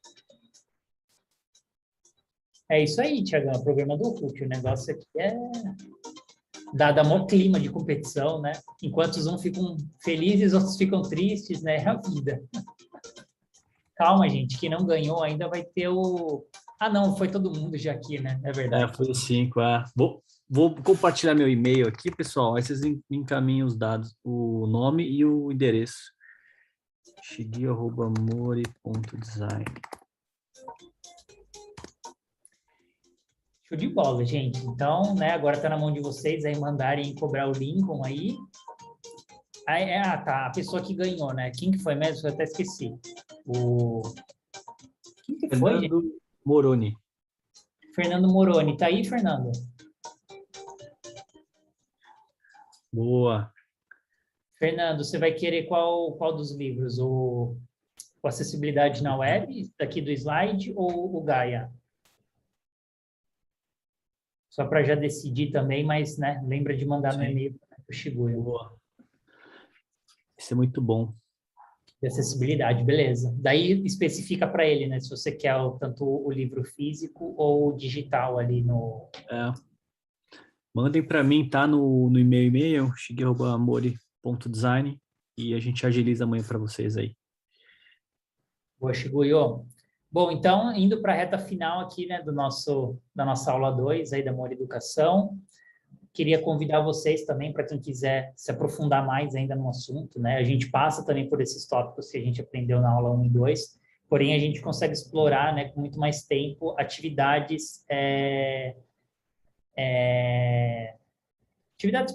É isso aí, Thiagão. É o programa do Hulk. O negócio aqui é dá mó clima de competição, né? Enquanto uns ficam felizes, outros ficam tristes, né? É a vida. Calma, gente, que não ganhou ainda vai ter o... Ah, não, foi todo mundo já aqui, né? É verdade. Foi o 5. Vou compartilhar meu e-mail aqui, pessoal. Aí vocês me encaminham os dados, o nome e o endereço. shigi@mori.design. Show de bola, gente. Então, né, agora tá na mão de vocês aí mandarem cobrar o Lincoln aí. Tá, a pessoa que ganhou, né? Quem que foi mesmo? Eu até esqueci. Quem que foi, gente? Fernando Moroni. Fernando Moroni. Tá aí, Fernando? Boa. Fernando, você vai querer qual dos livros? O Acessibilidade na Web, daqui do slide, ou o Gaia? Só para já decidir também, mas, né, lembra de mandar no e-mail para o Shibuya. Boa. Isso é muito bom. De acessibilidade, beleza. Daí especifica para ele, né, se você quer tanto o livro físico ou digital ali no... Mandem para mim, tá no e-mail, shigi@mori.design, e a gente agiliza amanhã para vocês aí. Boa, Shibuya. Bom, então, indo para a reta final aqui, né, da nossa aula 2, aí da Mori Educação, queria convidar vocês também, para quem quiser se aprofundar mais ainda no assunto, né, a gente passa também por esses tópicos que a gente aprendeu na aula 1 e 2, porém a gente consegue explorar, né, com muito mais tempo, atividades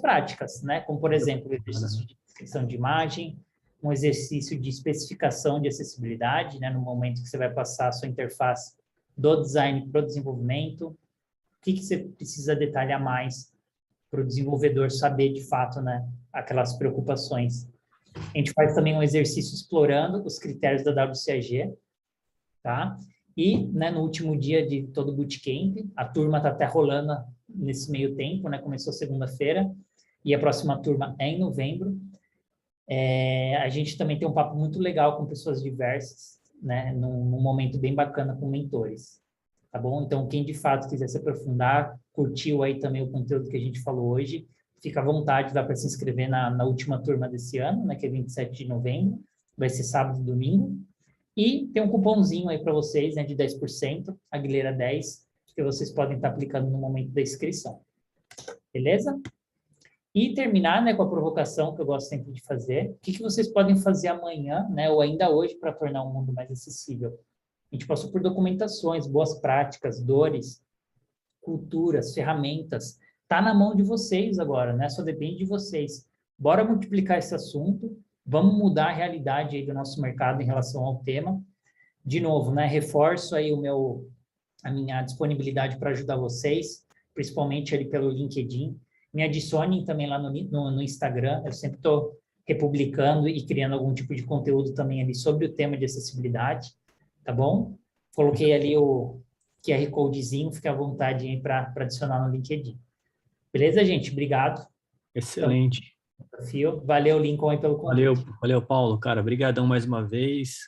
práticas, né, como, por exemplo, o exercício de descrição de imagem, um exercício de especificação de acessibilidade, né, no momento que você vai passar a sua interface do design para o desenvolvimento, o que você precisa detalhar mais para o desenvolvedor saber, de fato, né, aquelas preocupações. A gente faz também um exercício explorando os critérios da WCAG, tá? E, né, no último dia de todo o bootcamp, a turma está até rolando nesse meio tempo, né, começou segunda-feira, e a próxima turma é em novembro. A gente também tem um papo muito legal com pessoas diversas, né, num momento bem bacana com mentores, tá bom? Então, quem de fato quiser se aprofundar, curtiu aí também o conteúdo que a gente falou hoje, fica à vontade, dá para se inscrever na última turma desse ano, né, que é 27 de novembro, vai ser sábado e domingo, e tem um cupomzinho aí para vocês, né, de 10%, Aguilera 10, que vocês podem estar aplicando no momento da inscrição, beleza? E terminar, né, com a provocação que eu gosto sempre de fazer. O que vocês podem fazer amanhã, né, ou ainda hoje, para tornar o mundo mais acessível? A gente passou por documentações, boas práticas, dores, culturas, ferramentas. Está na mão de vocês agora, né? Só depende de vocês. Bora multiplicar esse assunto. Vamos mudar a realidade aí do nosso mercado em relação ao tema. De novo, né, reforço aí a minha disponibilidade para ajudar vocês, principalmente ali pelo LinkedIn. Me adicionem também lá no Instagram, eu sempre estou republicando e criando algum tipo de conteúdo também ali sobre o tema de acessibilidade, tá bom? Coloquei ali o QR Codezinho, fique à vontade aí para adicionar no LinkedIn. Beleza, gente? Obrigado. Excelente. Desafio. Valeu, Lincoln, aí pelo convite. Valeu, Paulo, cara. Obrigadão mais uma vez.